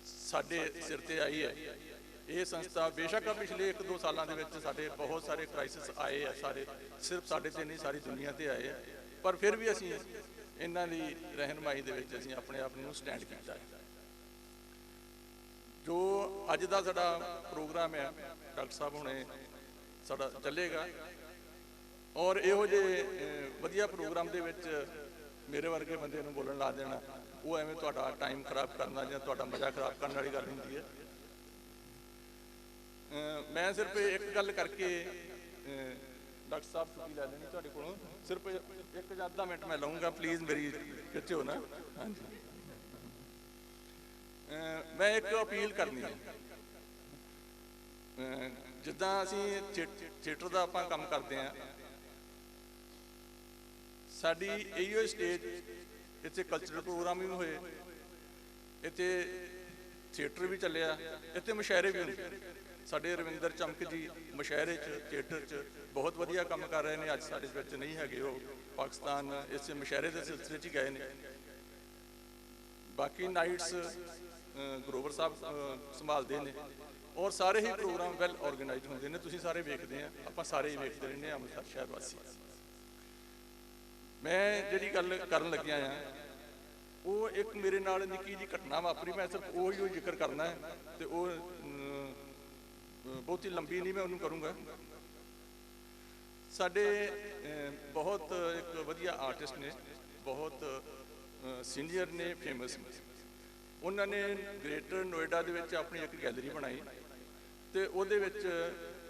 ਸਾਡੇ ਸਿਰ ਤੇ ਆਈ ਹੈ, ਇਹ ਸੰਸਥਾ ਬੇਸ਼ੱਕ ਪਿਛਲੇ 1-2 ਸਾਲਾਂ ਦੇ ਵਿੱਚ ਸਾਡੇ ਬਹੁਤ ਸਾਰੇ ਕ੍ਰਾਈਸਿਸ ਆਏ ਆ, ਸਾਰੇ ਸਿਰਫ ਸਾਡੇ ਤੇ ਨਹੀਂ ਸਾਰੀ ਦੁਨੀਆ ਤੇ ਆਏ ਆ, ਪਰ ਫਿਰ ਵੀ ਅਸੀਂ ਇਹਨਾਂ ਦੀ ਰਹਿਨੁਮਾਈ ਦੇ ਵਿੱਚ ਅਸੀਂ ਆਪਣੇ ਆਪ ਨੂੰ ਸਟੈਂਡ ਕੀਤਾ ਹੈ। ਜੋ ਅੱਜ ਦਾ ਸਾਡਾ ਪ੍ਰੋਗਰਾਮ ਹੈ ਡਾਕਟਰ ਸਾਹਿਬ ਹੁਣੇ ਸਾਡਾ ਚੱਲੇਗਾ, ਔਰ ਇਹੋ ਜਿਹੇ ਵਧੀਆ ਪ੍ਰੋਗਰਾਮ ਦੇ ਵਿੱਚ ਮੇਰੇ ਵਰਗੇ ਬੰਦੇ ਨੂੰ ਬੋਲਣ ਲਾ ਦੇਣਾ, ਉਹ ਐਵੇਂ ਤੁਹਾਡਾ ਟਾਈਮ ਖਰਾਬ ਕਰਨਾ ਜਾਂ ਤੁਹਾਡਾ ਮਜ਼ਾ ਖਰਾਬ ਕਰਨ ਵਾਲੀ ਗੱਲ ਹੁੰਦੀ ਹੈ। ਮੈਂ ਸਿਰਫ ਇੱਕ ਗੱਲ ਕਰਕੇ ਡਾਕਟਰ ਸਾਹਿਬ ਛੁੱਟੀ ਲੈ ਲੈਣੀ ਤੁਹਾਡੇ ਕੋਲੋਂ, ਸਿਰਫ 1 ਜਾਂ ਅੱਧਾ ਮਿੰਟ ਮੈਂ ਲਊਂਗਾ, ਪਲੀਜ਼ ਮੇਰੀ ਖਿੱਚਿਓ ਨਾ। ਹਾਂਜੀ, ਮੈਂ ਇੱਕ ਅਪੀਲ ਕਰਨੀ ਹੈ। ਜਿੱਦਾਂ ਅਸੀਂ ਥੀਏਟਰ ਦਾ ਆਪਾਂ ਕੰਮ ਕਰਦੇ ਹਾਂ, ਸਾਡੀ ਇਹੋ ਸਟੇਜ ਇੱਥੇ ਕਲਚਰਲ ਪ੍ਰੋਗਰਾਮ ਵੀ ਹੋਏ, ਇੱਥੇ ਥੀਏਟਰ ਵੀ ਚੱਲਿਆ, ਇੱਥੇ ਮੁਸ਼ਾਇਰੇ ਵੀ ਹੁੰਦੇ। ਸਾਡੇ ਰਵਿੰਦਰ ਚਮਕ ਜੀ ਮੁਸ਼ਾਇਰੇ 'ਚ ਥੀਏਟਰ 'ਚ ਬਹੁਤ ਵਧੀਆ ਕੰਮ ਕਰ ਰਹੇ ਨੇ। ਅੱਜ ਸਾਡੇ ਵਿੱਚ ਨਹੀਂ ਹੈਗੇ, ਉਹ ਪਾਕਿਸਤਾਨ ਇਸੇ ਮੁਸ਼ਾਇਰੇ ਦੇ ਸਿਲਸਿਲੇ 'ਚ ਹੀ ਗਏ ਨੇ। ਬਾਕੀ ਨਾਈਟਸ ਗਰੋਵਰ ਸਾਹਿਬ ਸੰਭਾਲਦੇ ਨੇ, ਔਰ ਸਾਰੇ ਹੀ ਪ੍ਰੋਗਰਾਮ ਵੈਲ ਆਰਗੇਨਾਈਜ਼ਡ ਹੁੰਦੇ ਨੇ। ਤੁਸੀਂ ਸਾਰੇ ਵੇਖਦੇ ਆ, ਆਪਾਂ ਸਾਰੇ ਹੀ ਵੇਖਦੇ ਰਹਿੰਦੇ ਹਾਂ ਅੰਮ੍ਰਿਤਸਰ ਸ਼ਹਿਰ ਵਾਸੀ। ਮੈਂ ਜਿਹੜੀ ਗੱਲ ਕਰਨ ਲੱਗਿਆ ਆ, ਉਹ ਇੱਕ ਮੇਰੇ ਨਾਲ ਨਿੱਕੀ ਜਿਹੀ ਘਟਨਾ ਵਾਪਰੀ, ਮੈਂ ਸਿਰਫ ਉਹੀ ਜ਼ਿਕਰ ਕਰਨਾ ਹੈ ਤੇ ਉਹ ਬਹੁਤੀ ਲੰਬੀ ਨਹੀਂ ਮੈਂ ਉਹਨੂੰ ਕਰੂੰਗਾ। ਸਾਡੇ ਬਹੁਤ ਇੱਕ ਵਧੀਆ ਆਰਟਿਸਟ ਨੇ, ਬਹੁਤ ਸੀਨੀਅਰ ਨੇ, ਫੇਮਸ ਨੇ। ਉਹਨਾਂ ਨੇ ਗ੍ਰੇਟਰ ਨੋਇਡਾ ਦੇ ਵਿੱਚ ਆਪਣੀ ਇੱਕ ਗੈਲਰੀ ਬਣਾਈ ਤੇ ਉਹਦੇ ਵਿੱਚ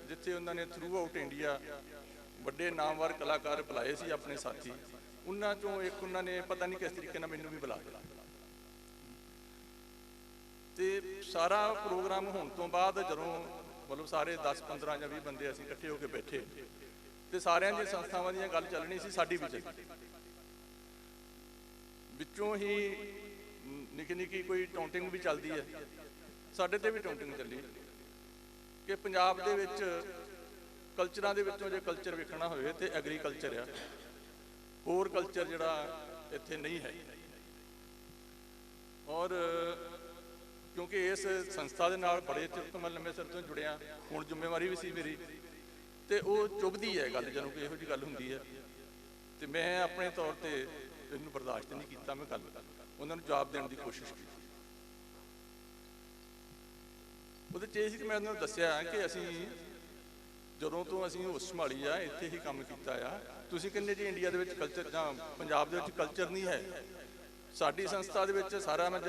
ਜਿੱਥੇ ਉਹਨਾਂ ਨੇ ਥਰੂ ਆਊਟ ਇੰਡੀਆ ਵੱਡੇ ਨਾਮਵਰ ਕਲਾਕਾਰ ਬੁਲਾਏ ਸੀ ਆਪਣੇ ਸਾਥੀ, ਉਹਨਾਂ ਚੋਂ ਇੱਕ ਉਹਨਾਂ ਨੇ ਪਤਾ ਨਹੀਂ ਕਿਸ ਤਰੀਕੇ ਨਾਲ ਮੈਨੂੰ ਵੀ ਬੁਲਾ ਲਿਆ। ਤੇ ਸਾਰਾ ਪ੍ਰੋਗਰਾਮ ਹੋਣ ਤੋਂ ਬਾਅਦ ਜਦੋਂ ਮਤਲਬ ਸਾਰੇ 10, 15 ਜਾਂ 20 ਬੰਦੇ ਅਸੀਂ ਇਕੱਠੇ ਹੋ ਕੇ ਬੈਠੇ ਤੇ ਸਾਰਿਆਂ ਦੀਆਂ ਸੰਸਥਾਵਾਂ ਦੀਆਂ ਗੱਲ ਚੱਲਣੀ ਸੀ, ਸਾਡੀ ਵੀ ਚੱਲੀ। ਵਿੱਚੋਂ ਹੀ ਨਿੱਕੀ ਕੋਈ ਟੌਂਟਿੰਗ ਵੀ ਚੱਲਦੀ ਹੈ, ਸਾਡੇ ਤੇ ਵੀ ਟੌਂਟਿੰਗ ਚੱਲੀ ਕਿ ਪੰਜਾਬ ਦੇ ਵਿੱਚ ਕਲਚਰਾਂ ਦੇ ਵਿੱਚੋਂ ਜੇ ਕਲਚਰ ਵੇਖਣਾ ਹੋਵੇ ਤੇ ਐਗਰੀਕਲਚਰ ਆ, ਹੋਰ ਕਲਚਰ ਜਿਹੜਾ ਇੱਥੇ ਨਹੀਂ ਹੈ। ਔਰ ਕਿਉਂਕਿ ਇਸ ਸੰਸਥਾ ਦੇ ਨਾਲ ਬੜੇ ਚਿਰ ਤੋਂ ਮੈਂ ਲੰਮੇ ਸਿਰ ਤੋਂ ਜੁੜਿਆ, ਹੁਣ ਜ਼ਿੰਮੇਵਾਰੀ ਵੀ ਸੀ ਮੇਰੀ, ਤੇ ਉਹ ਚੁੱਭਦੀ ਹੈ ਗੱਲ ਜਦੋਂ ਕੋਈ ਇਹੋ ਜਿਹੀ ਗੱਲ ਹੁੰਦੀ ਹੈ। ਤੇ ਮੈਂ ਆਪਣੇ ਤੌਰ ਤੇ ਇਹਨੂੰ ਬਰਦਾਸ਼ਤ ਨਹੀਂ ਕੀਤਾ, ਮੈਂ ਗੱਲ ਉਹਨਾਂ ਨੂੰ ਜਵਾਬ ਦੇਣ ਦੀ ਕੋਸ਼ਿਸ਼ ਕੀਤੀ। ਉਹਦੇ 'ਚ ਇਹ ਸੀ ਕਿ ਮੈਂ ਉਹਨਾਂ ਨੂੰ ਦੱਸਿਆ ਕਿ ਅਸੀਂ ਜਦੋਂ ਤੋਂ ਅਸੀਂ ਹੋਸ਼ ਸੰਭਾਲੀ ਆ ਇੱਥੇ ਹੀ ਕੰਮ ਕੀਤਾ ਆ। ਤੁਸੀਂ ਕਹਿੰਦੇ ਜੀ ਇੰਡੀਆ ਦੇ ਵਿੱਚ ਕਲਚਰ ਜਾਂ ਪੰਜਾਬ ਦੇ ਵਿੱਚ ਕਲਚਰ ਨਹੀਂ ਹੈ। ਸਾਡੀ ਸੰਸਥਾ ਦੇ ਵਿੱਚ ਸਾਰਾ ਮੈਂ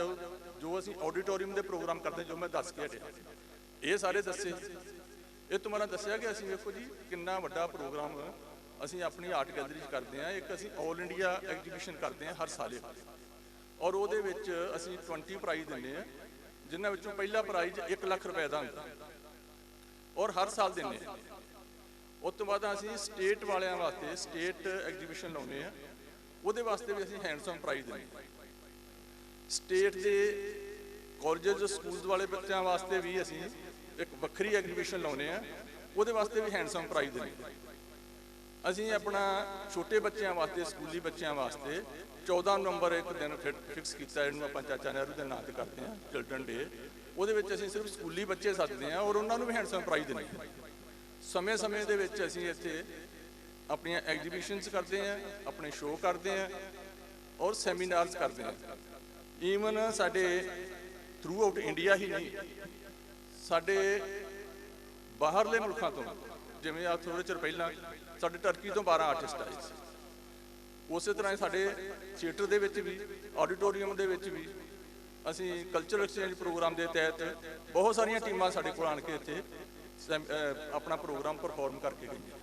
ਜੋ ਅਸੀਂ ਆਡੀਟੋਰੀਅਮ ਦੇ ਪ੍ਰੋਗਰਾਮ ਕਰਦੇ, ਜੋ ਮੈਂ ਦੱਸ ਕੇ ਹਟਿਆ, ਇਹ ਸਾਰੇ ਦੱਸੇ। ਇਹ ਤੁਹਾਨੂੰ ਦੱਸਿਆ ਕਿ ਅਸੀਂ ਵੇਖੋ ਜੀ ਕਿੰਨਾ ਵੱਡਾ ਪ੍ਰੋਗਰਾਮ ਅਸੀਂ ਆਪਣੀ ਆਰਟ ਗੈਲਰੀ 'ਚ ਕਰਦੇ ਹਾਂ। ਇੱਕ ਅਸੀਂ ਆਲ ਇੰਡੀਆ ਐਗਜ਼ੀਬਿਸ਼ਨ ਕਰਦੇ ਹਾਂ ਹਰ ਸਾਲ, ਔਰ ਉਹਦੇ ਵਿੱਚ ਅਸੀਂ 20 ਪ੍ਰਾਈਜ਼ ਦਿੰਦੇ ਹਾਂ, ਜਿਨ੍ਹਾਂ ਵਿੱਚੋਂ ਪਹਿਲਾ ਪ੍ਰਾਈਜ਼ 1 ਲੱਖ ਰੁਪਏ ਦਾ ਹੁੰਦਾ, ਔਰ ਹਰ ਸਾਲ ਦਿੰਦੇ ਹਾਂ। ਉਸ ਤੋਂ ਬਾਅਦ ਅਸੀਂ ਸਟੇਟ ਵਾਲਿਆਂ ਵਾਸਤੇ ਸਟੇਟ ਐਗਜ਼ੀਬਿਸ਼ਨ ਲਾਉਂਦੇ ਹਾਂ, ਉਹਦੇ ਵਾਸਤੇ ਵੀ ਅਸੀਂ ਹੈਂਡਸਮ ਪ੍ਰਾਈਜ਼ ਦਿੰਦੇ ਹਾਂ। ਸਟੇਟ ਦੇ ਕਾਲਜਸ ਸਕੂਲਸ ਵਾਲੇ ਬੱਚਿਆਂ ਵਾਸਤੇ ਵੀ ਅਸੀਂ ਇੱਕ ਵੱਖਰੀ ਐਗਜ਼ੀਬਿਸ਼ਨ ਲਾਉਂਦੇ ਹਾਂ, ਉਹਦੇ ਵਾਸਤੇ ਵੀ ਹੈਂਡਸਮ ਪ੍ਰਾਈਜ਼ ਦਿੰਦੇ ਹਾਂ। ਅਸੀਂ ਆਪਣਾ ਛੋਟੇ ਬੱਚਿਆਂ ਵਾਸਤੇ, ਸਕੂਲੀ ਬੱਚਿਆਂ ਵਾਸਤੇ 14 ਨਵੰਬਰ ਇੱਕ ਦਿਨ ਫਿਕਸ ਕੀਤਾ, ਇਹਨੂੰ ਆਪਾਂ ਚਾਚਾ ਨਹਿਰੂ ਦੇ ਨਾਂ ਤੇ ਕਰਦੇ ਹਾਂ, ਚਿਲਡਰਨ ਡੇ। ਉਹਦੇ ਵਿੱਚ ਅਸੀਂ ਸਿਰਫ ਸਕੂਲੀ ਬੱਚੇ ਸੱਦਦੇ ਹਾਂ ਔਰ ਉਹਨਾਂ ਨੂੰ ਵੀ ਹੈਂਡਸਮ ਪ੍ਰਾਈਜ਼ ਦਿੰਦੇ ਹਾਂ। ਸਮੇਂ ਦੇ ਵਿੱਚ ਅਸੀਂ ਇੱਥੇ ਆਪਣੀਆਂ ਐਗਜ਼ੀਬਿਸ਼ਨਸ ਕਰਦੇ ਹਾਂ, ਆਪਣੇ ਸ਼ੋਅ ਕਰਦੇ ਹਾਂ ਔਰ ਸੈਮੀਨਾਰਸ ਕਰਦੇ ਹਾਂ। ਈਵਨ ਸਾਡੇ ਥਰੂ ਆਊਟ ਇੰਡੀਆ ਹੀ ਨਹੀਂ, ਸਾਡੇ ਬਾਹਰਲੇ ਮੁਲਕਾਂ ਤੋਂ, ਜਿਵੇਂ ਆ ਥੋੜ੍ਹੇ ਚਿਰ ਪਹਿਲਾਂ ਸਾਡੇ ਟਰਕੀ ਤੋਂ 12 ਆਰਟਿਸਟ ਆਏ ਸੀ। ਉਸੇ ਤਰ੍ਹਾਂ ਸਾਡੇ ਥੀਏਟਰ ਦੇ ਵਿੱਚ ਵੀ ਆਡੀਟੋਰੀਅਮ ਦੇ ਵਿੱਚ ਵੀ ਅਸੀਂ ਕਲਚਰਲ ਐਕਸਚੇਂਜ ਪ੍ਰੋਗਰਾਮ ਦੇ ਤਹਿਤ ਬਹੁਤ ਸਾਰੀਆਂ ਟੀਮਾਂ ਸਾਡੇ ਕੋਲ ਆਣ ਕੇ ਇੱਥੇ ਆਪਣਾ ਪ੍ਰੋਗਰਾਮ ਪਰਫਾਰਮ ਕਰਕੇ ਗਈਆਂ।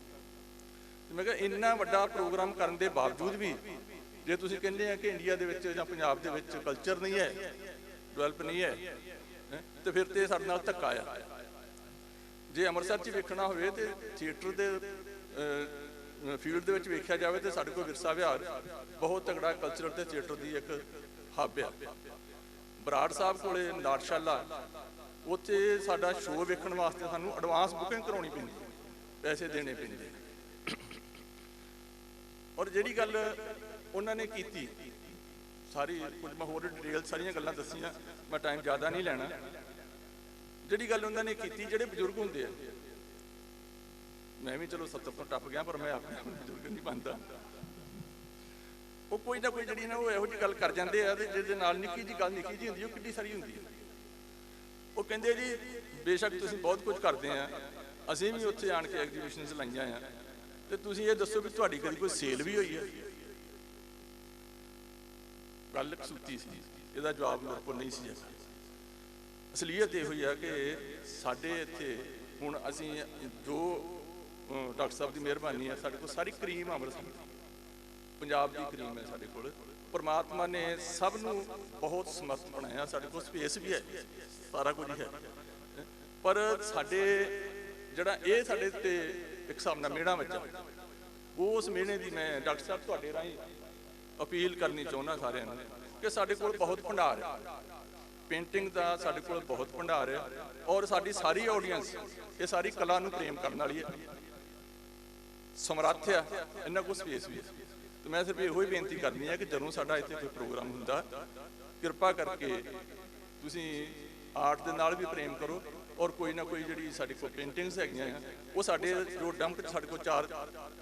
ਮੈਂ ਕਿਹਾ ਇੰਨਾ ਵੱਡਾ ਪ੍ਰੋਗਰਾਮ ਕਰਨ ਦੇ ਬਾਵਜੂਦ ਵੀ ਜੇ ਤੁਸੀਂ ਕਹਿੰਦੇ ਆ ਕਿ ਇੰਡੀਆ ਦੇ ਵਿੱਚ ਜਾਂ ਪੰਜਾਬ ਦੇ ਵਿੱਚ ਕਲਚਰ ਨਹੀਂ ਹੈ, ਡਿਵੈਲਪ ਨਹੀਂ ਹੈ, ਤੇ ਫਿਰ ਤੇ ਸਾਡੇ ਨਾਲ ਧੱਕਾ ਆ। ਜੇ ਅੰਮ੍ਰਿਤਸਰ 'ਚ ਵੇਖਣਾ ਹੋਵੇ ਤੇ ਥੀਏਟਰ ਦੇ ਫੀਲਡ ਦੇ ਵਿੱਚ ਵੇਖਿਆ ਜਾਵੇ ਤੇ ਸਾਡੇ ਕੋਲ ਵਿਰਸਾ ਵਿਹਾਰ ਬਹੁਤ ਤਗੜਾ ਕਲਚਰਲ ਤੇ ਥੀਏਟਰ ਦੀ ਇੱਕ ਹੱਬ ਆ। ਬਰਾੜ ਸਾਹਿਬ ਕੋਲੇ ਨਾਟਸ਼ਾਲਾ, ਉੱਥੇ ਸਾਡਾ ਸ਼ੋਅ ਵੇਖਣ ਵਾਸਤੇ ਸਾਨੂੰ ਐਡਵਾਂਸ ਬੁਕਿੰਗ ਕਰਾਉਣੀ ਪੈਂਦੀ, ਪੈਸੇ ਦੇਣੇ ਪੈਂਦੇ। ਔਰ ਜਿਹੜੀ ਗੱਲ ਉਹਨਾਂ ਨੇ ਕੀਤੀ ਸਾਰੀ ਕੁਝ ਮੈਂ ਹੋਰ ਡਿਟੇਲ ਸਾਰੀਆਂ ਗੱਲਾਂ ਦੱਸੀਆਂ, ਮੈਂ ਟਾਈਮ ਜ਼ਿਆਦਾ ਨਹੀਂ ਲੈਣਾ। ਜਿਹੜੀ ਗੱਲ ਉਹਨਾਂ ਨੇ ਕੀਤੀ, ਜਿਹੜੇ ਬਜ਼ੁਰਗ ਹੁੰਦੇ ਆ, ਮੈਂ ਵੀ ਚਲੋ 70 ਤੋਂ ਟੱਪ ਗਿਆ ਪਰ ਮੈਂ ਆਪਣੇ ਬਜ਼ੁਰਗ ਨਹੀਂ ਬਣਦਾ, ਉਹ ਕੋਈ ਨਾ ਕੋਈ ਜਿਹੜੀ ਨਾ ਉਹ ਇਹੋ ਜਿਹੀ ਗੱਲ ਕਰ ਜਾਂਦੇ ਆ ਤੇ ਜਿਹਦੇ ਨਾਲ ਨਿੱਕੀ ਜਿਹੀ ਗੱਲ ਨਿੱਕੀ ਜਿਹੀ ਹੁੰਦੀ ਉਹ ਕਿੱਡੀ ਸਾਰੀ ਹੁੰਦੀ ਹੈ। ਉਹ ਕਹਿੰਦੇ ਜੀ ਬੇਸ਼ੱਕ ਤੁਸੀਂ ਬਹੁਤ ਕੁਝ ਕਰਦੇ ਆ, ਅਸੀਂ ਵੀ ਉੱਥੇ ਆਣ ਕੇ ਐਗਜ਼ੀਬਿਸ਼ਨਸ ਲਾਈਆਂ ਆ, ਤੇ ਤੁਸੀਂ ਇਹ ਦੱਸੋ ਵੀ ਤੁਹਾਡੀ ਕਦੀ ਕੋਈ ਸੇਲ ਵੀ ਹੋਈ ਹੈ? ਗੱਲ ਕਸੂਤੀ ਸੀ, ਇਹਦਾ ਜਵਾਬ ਮੇਰੇ ਕੋਲ ਨਹੀਂ ਸੀ। ਅਸਲੀਅਤ ਇਹ ਹੋਈ ਆ ਕਿ ਸਾਡੇ ਇੱਥੇ ਹੁਣ ਅਸੀਂ ਜੋ ਡਾਕਟਰ ਸਾਹਿਬ ਦੀ ਮਿਹਰਬਾਨੀ ਹੈ, ਸਾਡੇ ਕੋਲ ਸਾਰੀ ਕਰੀਮ ਅੰਮ੍ਰਿਤਸਰ ਪੰਜਾਬ ਦੀ ਕਰੀਮ ਹੈ ਸਾਡੇ ਕੋਲ। ਪਰਮਾਤਮਾ ਨੇ ਸਭ ਨੂੰ ਬਹੁਤ ਸਮਰਥ ਬਣਾਇਆ, ਸਾਡੇ ਕੋਲ ਸਪੇਸ ਵੀ ਹੈ, ਸਾਰਾ ਕੁਝ ਹੈ, ਪਰ ਸਾਡੇ ਜਿਹੜਾ ਇਹ ਸਾਡੇ ਤੇ ਇੱਕ ਹਿਸਾਬ ਨਾਲ ਮਿਹਣਾ ਵੱਜਾ, ਉਸ ਮਿਹਣੇ ਦੀ ਮੈਂ ਡਾਕਟਰ ਸਾਹਿਬ ਤੁਹਾਡੇ ਰਾਹੀਂ ਅਪੀਲ ਕਰਨੀ ਚਾਹੁੰਦਾ ਸਾਰਿਆਂ ਨੂੰ ਕਿ ਸਾਡੇ ਕੋਲ ਬਹੁਤ ਭੰਡਾਰ ਹੈ ਪੇਂਟਿੰਗ ਦਾ, ਸਾਡੇ ਕੋਲ ਬਹੁਤ ਭੰਡਾਰ ਹੈ, ਔਰ ਸਾਡੀ ਸਾਰੀ ਆਡੀਅנס ਇਹ ਸਾਰੀ ਕਲਾ ਨੂੰ ਪ੍ਰੇਮ ਕਰਨ ਵਾਲੀ ਹੈ, ਸਮਰੱਥ ਆ, ਇਹਨਾਂ ਕੋਲ ਸਪੇਸ ਵੀ ਹੈ। ਤੇ ਮੈਂ ਸਿਰਫ ਇਹੋ ਹੀ ਬੇਨਤੀ ਕਰਨੀ ਹੈ ਕਿ ਜਦੋਂ ਸਾਡਾ ਇੱਥੇ ਕੋਈ ਪ੍ਰੋਗਰਾਮ ਹੁੰਦਾ, ਕਿਰਪਾ ਕਰਕੇ ਤੁਸੀਂ ਆਰਟ ਦੇ ਨਾਲ ਵੀ ਪ੍ਰੇਮ ਕਰੋ, ਔਰ ਕੋਈ ਨਾ ਕੋਈ ਜਿਹੜੀ ਸਾਡੇ ਕੋਲ ਪੇਂਟਿੰਗਸ ਹੈਗੀਆਂ ਆ, ਉਹ ਸਾਡੇ ਜੋ ਡੰਪ 'ਚ ਸਾਡੇ ਕੋਲ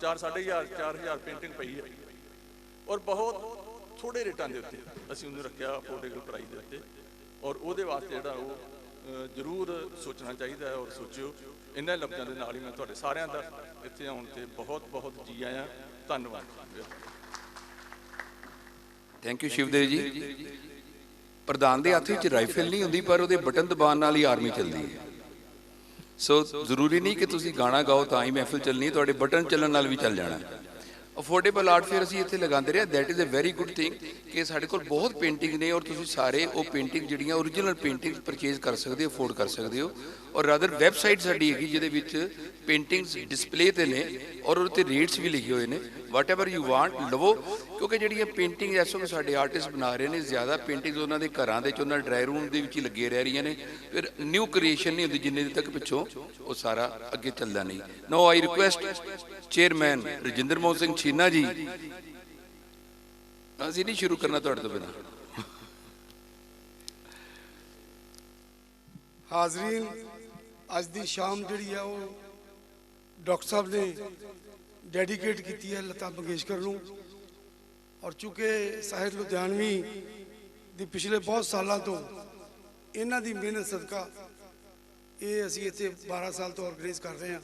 4,500 ਪੇਂਟਿੰਗ ਪਈ ਹੈ, ਔਰ ਬਹੁਤ ਥੋੜੇ ਰੇਟਾਂ ਦੇ ਉੱਤੇ ਅਸੀਂ ਉਹਨੂੰ ਰੱਖਿਆ, ਅਫੋਰਡੇਬਲ ਪ੍ਰਾਈਸ ਦੇ ਉੱਤੇ, ਔਰ ਉਹਦੇ ਵਾਸਤੇ ਜਿਹੜਾ ਉਹ ਜ਼ਰੂਰ ਸੋਚਣਾ ਚਾਹੀਦਾ ਹੈ, ਔਰ ਸੋਚਿਓ। ਇਹਨਾਂ ਲਫ਼ਜ਼ਾਂ ਦੇ ਨਾਲ ਹੀ ਮੈਂ ਤੁਹਾਡੇ ਸਾਰਿਆਂ ਦਾ ਇੱਥੇ ਆਉਣ ਤੇ ਬਹੁਤ ਬਹੁਤ ਜੀ ਆਇਆਂ, ਧੰਨਵਾਦ। ਥੈਂਕ ਯੂ ਸ਼ਿਵਦੇਵ ਜੀ। ਪ੍ਰਧਾਨ ਦੇ ਹੱਥ ਵਿੱਚ ਰਾਈਫਲ ਨਹੀਂ ਹੁੰਦੀ, ਪਰ ਉਹਦੇ ਬਟਨ ਦਬਾਉਣ ਨਾਲ ਹੀ ਆਰਮੀ ਚੱਲਦੀ ਹੈ। ਸੋ ਜ਼ਰੂਰੀ ਨਹੀਂ ਕਿ ਤੁਸੀਂ ਗਾਣਾ ਗਾਓ ਤਾਂ ਹੀ ਮਹਿਫਿਲ ਚੱਲਣੀ, ਤੁਹਾਡੇ ਬਟਨ ਚੱਲਣ ਨਾਲ ਵੀ ਚੱਲ ਜਾਣਾ। ਅਫੋਰਡੇਬਲ ਆਰਟ ਫੇਅਰ ਅਸੀਂ ਇੱਥੇ ਲਗਾਉਂਦੇ ਰਹੇ, that is a very good thing ਕਿ ਸਾਡੇ ਕੋਲ ਬਹੁਤ ਪੇਂਟਿੰਗ ਨੇ, ਔਰ ਤੁਸੀਂ ਸਾਰੇ ਉਹ ਪੇਂਟਿੰਗ ਜਿਹੜੀਆਂ ਓਰੀਜਨਲ ਪੇਂਟਿੰਗ ਪਰਚੇਜ਼ ਕਰ ਸਕਦੇ ਹੋ, ਅਫੋਰਡ ਕਰ ਸਕਦੇ ਹੋ। ਔਰ ਰਾਦਰ ਵੈਬਸਾਈਟ ਸਾਡੀ ਹੈਗੀ ਜਿਹਦੇ ਵਿੱਚ ਪੇਂਟਿੰਗਸ ਡਿਸਪਲੇ ਤੇ ਨੇ, ਔਰ ਉਹਦੇ 'ਤੇ ਰੇਟਸ ਵੀ ਲਿਖੇ ਹੋਏ ਨੇ। ਵਾਟ ਐਵਰ ਯੂ ਵਾਂਟ ਲਵੋ, ਕਿਉਂਕਿ ਜਿਹੜੀਆਂ ਪੇਂਟਿੰਗ ਐਸੋ ਕਿ ਸਾਡੇ ਆਰਟਿਸਟ ਬਣਾ ਰਹੇ ਨੇ, ਜ਼ਿਆਦਾ ਪੇਂਟਿੰਗਸ ਉਹਨਾਂ ਦੇ ਘਰਾਂ ਦੇ 'ਚ, ਉਹਨਾਂ ਡਰਾਈ ਰੂਮ ਦੇ ਵਿੱਚ ਹੀ ਲੱਗੇ ਰਹਿ ਰਹੀਆਂ ਨੇ, ਫਿਰ ਨਿਊ ਕ੍ਰੀਏਸ਼ਨ ਨਹੀਂ ਹੁੰਦੀ ਜਿੰਨੇ ਤੱਕ ਪਿੱਛੋਂ ਉਹ ਸਾਰਾ ਅੱਗੇ ਚੱਲਦਾ ਨਹੀਂ। No I request chairman Rajinder Mohan Singh Chhina ji, ਅਸੀਂ ਨਹੀਂ ਸ਼ੁਰੂ ਕਰਨਾ ਤੁਹਾਡੇ ਤੋਂ ਬਿਨਾਂ। ਹਾਜ਼ਰੀਨ, ਅੱਜ ਦੀ ਸ਼ਾਮ ਜਿਹੜੀ ਆ ਉਹ ਡਾਕਟਰ ਸਾਹਿਬ ਨੇ ਡੈਡੀਕੇਟ ਕੀਤੀ ਹੈ ਲਤਾ ਮੰਗੇਸ਼ਕਰ ਨੂੰ, ਔਰ ਚूंकि ਸਾਹਿਰ ਲੁਧਿਆਣਵੀ ਦੀ ਪਿਛਲੇ ਬਹੁਤ ਸਾਲਾਂ ਤੋਂ ਇਹਨਾਂ ਦੀ ਮਿਹਨਤ ਸਦਕਾ ਇਹ ਅਸੀਂ ਇੱਥੇ 12 ਸਾਲ ਤੋਂ ਆਰਗੇਨਾਈਜ਼ ਕਰ ਰਹੇ ਹਾਂ,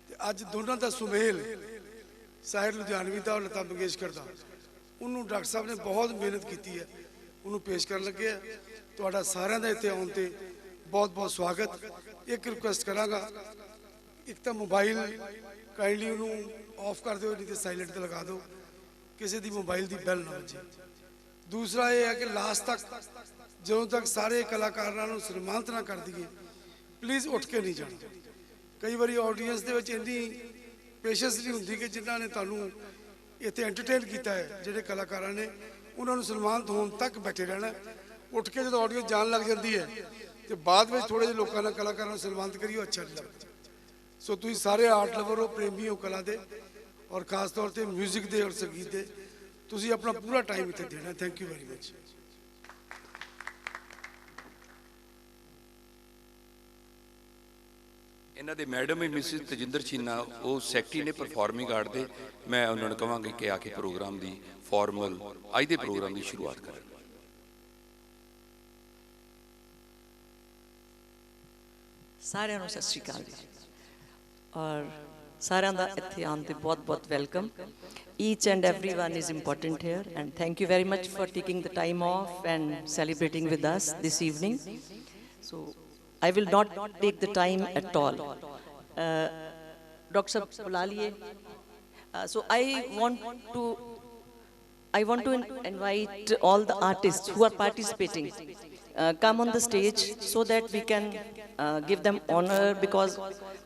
ਤੇ ਅੱਜ ਦੋਨਾਂ ਦਾ ਸੁਮੇਲ ਸਾਹਿਰ ਲੁਧਿਆਣਵੀ ਦਾ ਔਰ ਲਤਾ ਮੰਗੇਸ਼ਕਰ ਦਾ, ਉਹਨੂੰ ਡਾਕਟਰ ਸਾਹਿਬ ਨੇ ਬਹੁਤ ਮਿਹਨਤ ਕੀਤੀ ਹੈ, ਉਹਨੂੰ ਪੇਸ਼ ਕਰਨ ਲੱਗੇ ਆ। ਤੁਹਾਡਾ ਸਾਰਿਆਂ ਦਾ ਇੱਥੇ ਆਉਣ ਤੇ ਬਹੁਤ ਬਹੁਤ ਸਵਾਗਤ। ਇੱਕ ਰਿਕੁਐਸਟ ਕਰਾਂਗਾ, ਇੱਕ ਤਾਂ ਮੋਬਾਈਲ ਕਾਈਂਡਲੀ ਉਹਨੂੰ ਆਫ ਕਰ ਦਿਓ, ਨਹੀਂ ਤੇ ਸਾਇਲੈਂਟ ਤੇ ਲਗਾ ਦਿਓ, ਕਿਸੇ ਦੀ ਮੋਬਾਈਲ ਦੀ ਬੈਲ ਨਾ ਵੱਜੇ। ਦੂਸਰਾ ਇਹ ਹੈ ਕਿ ਲਾਸਟ ਤੱਕ ਜਦੋਂ ਤੱਕ ਸਾਰੇ ਕਲਾਕਾਰਾਂ ਨੂੰ ਸਨਮਾਨਿਤ ਨਾ ਕਰ ਦਈਏ, ਪਲੀਜ਼ ਉੱਠ ਕੇ ਨਹੀਂ ਜਾਣਾ। ਕਈ ਵਾਰੀ ਆਡੀਅנס ਦੇ ਵਿੱਚ ਇੰਨੀ ਪੇਸ਼ੈਂਸ ਨਹੀਂ ਹੁੰਦੀ ਕਿ ਜਿਨ੍ਹਾਂ ਨੇ ਤੁਹਾਨੂੰ ਇੱਥੇ ਐਂਟਰਟੇਨ ਕੀਤਾ ਹੈ, ਜਿਹੜੇ ਕਲਾਕਾਰਾਂ ਨੇ, ਉਹਨਾਂ ਨੂੰ ਸਨਮਾਨਿਤ ਹੋਣ ਤੱਕ ਬੈਠੇ ਰਹਿਣਾ। ਉੱਠ ਕੇ ਜਦੋਂ ਆਡੀਅנס ਜਾਣ ਲੱਗ ਜਾਂਦੀ ਹੈ ਤੇ ਬਾਅਦ ਵਿੱਚ ਥੋੜੇ ਜਿਹੇ ਲੋਕਾਂ ਨਾਲ ਕਲਾਕਾਰਾਂ ਨੂੰ ਸਨਮਾਨਿਤ ਕਰੀਓ, ਅੱਛਾ ਨਹੀਂ ਲੱਗਦਾ। ਸੋ ਤੁਸੀਂ ਸਾਰੇ ਆਰਟ ਲਵਰ ਹੋ, ਪ੍ਰੇਮੀ ਹੋ ਕਲਾ ਦੇ, ਔਰ ਖਾਸ ਤੌਰ ਤੇ ਮਿਊਜ਼ਿਕ ਦੇ ਔਰ ਸੰਗੀਤ ਦੇ, ਤੁਸੀਂ ਆਪਣਾ ਪੂਰਾ ਟਾਈਮ ਇੱਥੇ ਦੇਣਾ। Thank you very much. ਇਹਨਾਂ ਦੇ ਮੈਡਮ ਹੈ ਮਿਸਿਸ ਤਜਿੰਦਰ ਛੀਨਾ, ਉਹ ਸੈਕਟਰੀ ਨੇ ਪਰਫਾਰਮਿੰਗ ਆਰਟ ਦੇ। ਮੈਂ ਉਹਨਾਂ ਨੂੰ ਕਹਾਂਗੀ ਕਿ ਆ ਕੇ ਪ੍ਰੋਗਰਾਮ ਦੀ ਫਾਰਮਲ ਅੱਜ ਦੇ ਪ੍ਰੋਗਰਾਮ ਦੀ ਸ਼ੁਰੂਆਤ ਕਰਨ। ਸਾਰਿਆਂ ਨੂੰ ਸਤਿ ਸ਼੍ਰੀ ਅਕਾਲ ਜੀ। ਔਰ ਸਾਰਿਆਂ ਦਾ ਇੱਥੇ ਆਉਣ ਤੇ ਬਹੁਤ welcome. Each and everyone is important here, and thank you very much for taking the time off and celebrating with us this evening. So I will not take the time at all. Dr. Sahab bula liye. So I want to invite all the artists who are participating come on the stage so that we can give them honor, because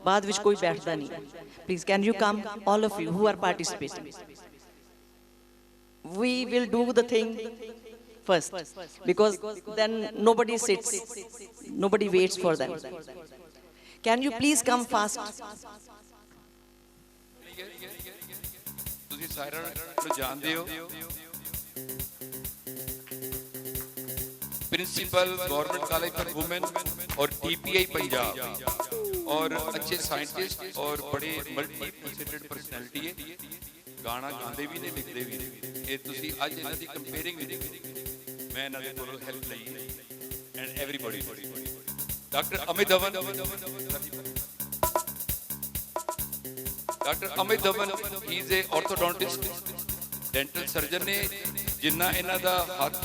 baad vich koi baithda nahi. Please, can you come, all of you who are participating? We will do the thing first, because then nobody sits, nobody waits for them. Can you please come fast? ਤੁਸੀਂ ਸਾਰਿਆਂ ਨੂੰ ਜਾਣਦੇ ਹੋ, principal government college for women और TPI Punjab, और अच्छे scientist और बड़े मल्टी फैसेटेड पर्सनैलिटी है। गाना गाते भी ने, लिखते भी ने। ये तुसी आज इन्हां दी कंपेयरिंग भी मैं इन्हां दे कोलों हेल्प लई and everybody. Doctor Amit Dhawan he is A orthodontist, dental surgeon ने, जिन्ना इन्हां दा हथ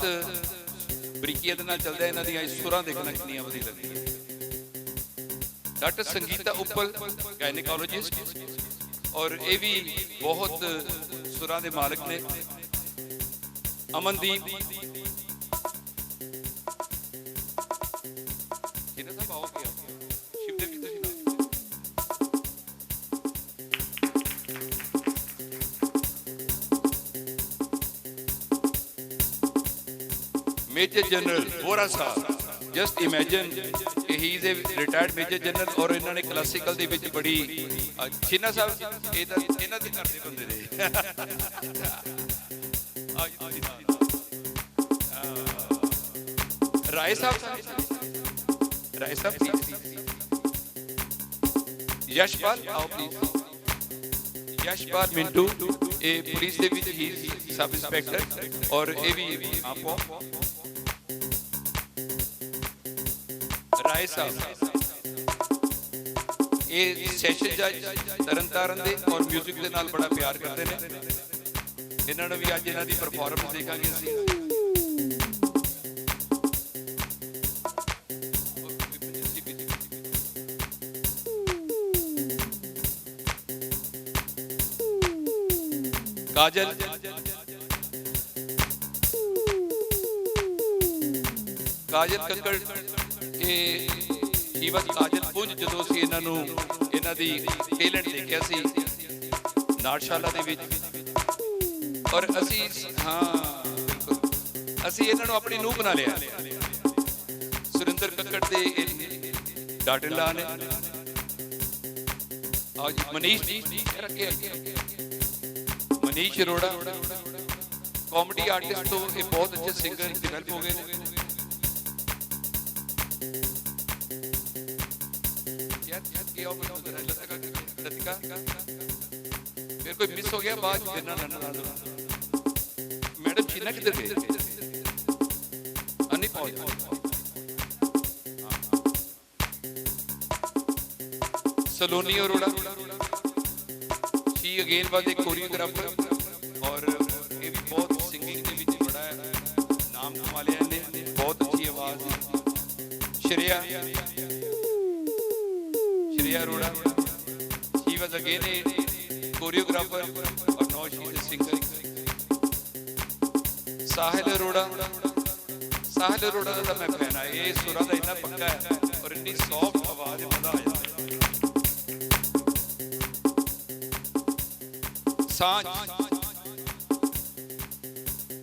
बरीकीअत नाल चलदा, इन्हां दी सुरां देखना कितनियां वधिया लगदियां। डॉक्टर संगीता उपल गायनेकोलॉजिस्ट, और ये भी बहुत सुरां दे मालिक ने। अमनदीप मेजर जनरल वोरा साहब, जस्ट इमेजिन कि he is a retired major general, और इन्होंने क्लासिकल दे विच बड़ी छिन्ना साहब ये तां इन्हां दे घर दे बंदे ने। राय साहब यशपाल, आओ please. Yashpal Mintu A police they which he sub inspector, और ये भी आपो राय साहब ये सैशन जज तरनतारन दे, और म्यूजिक दे नाल बड़ा प्यार करते हैं। इन्होंने भी अज इन्हां दी परफॉर्मेंस देखांगे असीं। काजल कक्कड़ शीवत काजल पुंज, जो असीं इन्हां नूं इन्हां दी टैलेंट देखिया सी नाटशाला दे विच, और असीं असीं इन्हां नूं अपनी नूंह बना लिया। सुरिंदर कक्कड़ दे डाटर ला ने, आज मनीष अरोड़ा कॉमेडी आर्टिस्ट, तो ये बहुत अच्छे सिंगर डेवलप हो गए। फिर कोई मिस हो गया बाद, मैडम छीना किधर गए? नहीं पहुंच। Saloni Arora, she again was a choreographer, और ये भी बहुत सिंगिंग के विच बड़ा नाम कमा लिया ने, बहुत अच्छी आवाज। Shreya Arora, she was again a choreographer, और now she is a singer. Sahil Arora का मैं फैन है, ये सुरा का इतना पक्का है और इतनी सॉफ्ट आवाज है, मजा आ जाता है। सांझ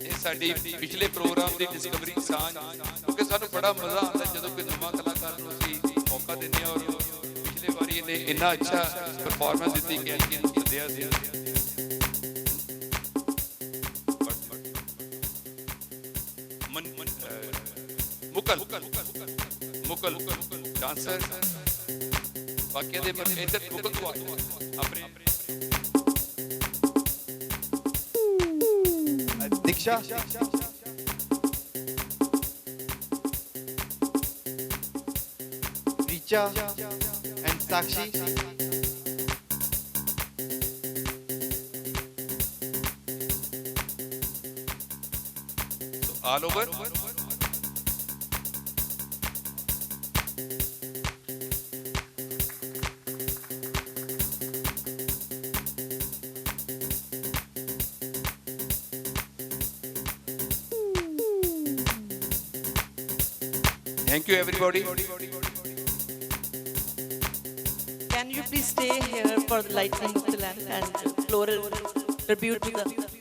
ये साडी पिछले प्रोग्राम की डिस्कवरी सांझ, क्योंकि सानू बड़ा मजा आता है जो कोई नवा कलाकार नूं असीं मौका दिंदे हैं, और पिछले बारी इन्हें इन्ना अच्छा परफॉर्मेंस दी कि सद्दिया सी। मुकल डांसर बाकी दे पर इधर मुकल तो अपने दीक्षा Richa and Sakshi all over. Thank you, everybody. Can you please stay here for the lighting of the lamp and floral tribute to the...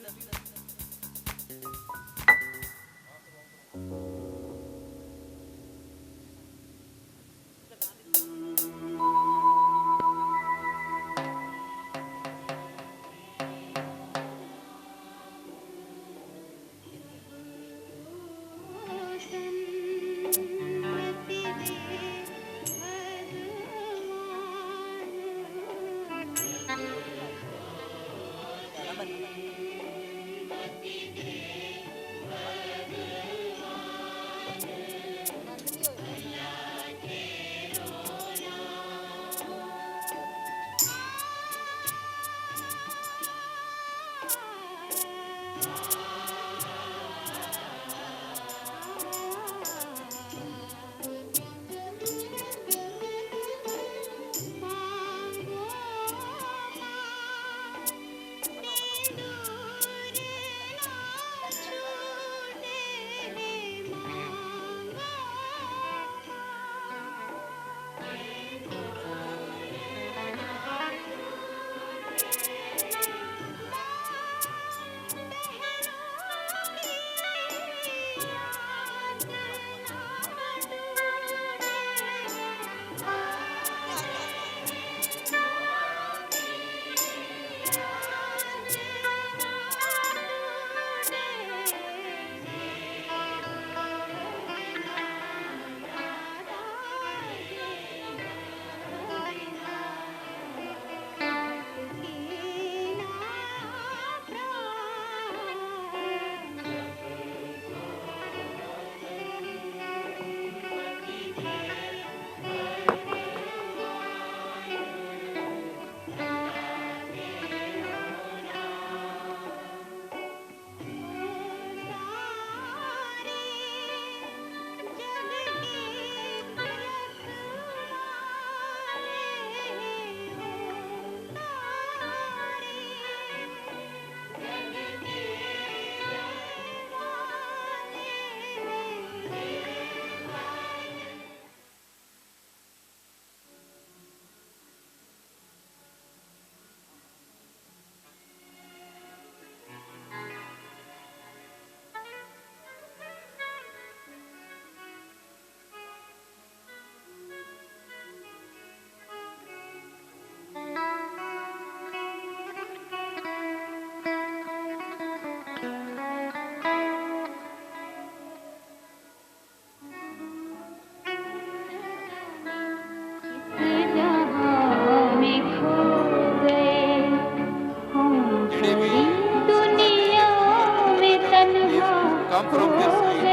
Come from this side.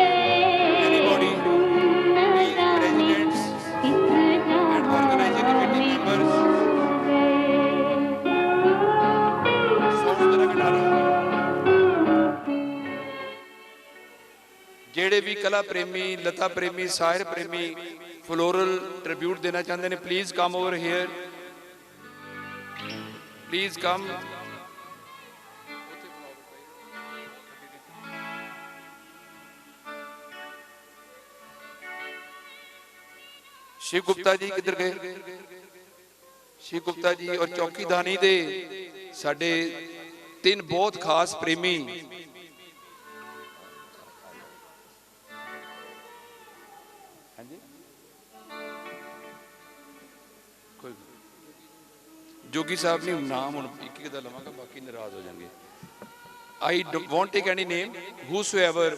Anybody, please, presidents and organizing committee members. Sound जरा घटा लो. जेड़े भी कला प्रेमी, लता प्रेमी, साहिर प्रेमी floral tribute देना चाहते हैं, please come over here. Please come. Shiv Gupta ji किधर गए? शिव गुप्ता जी और चौकीदानी दे साडे तीन बहुत खास प्रेमी जोगी साहब ने नाम हुण एक एक दा लवांगा, बाकी नाराज हो जाएंगे. I won't take any name. Whosoever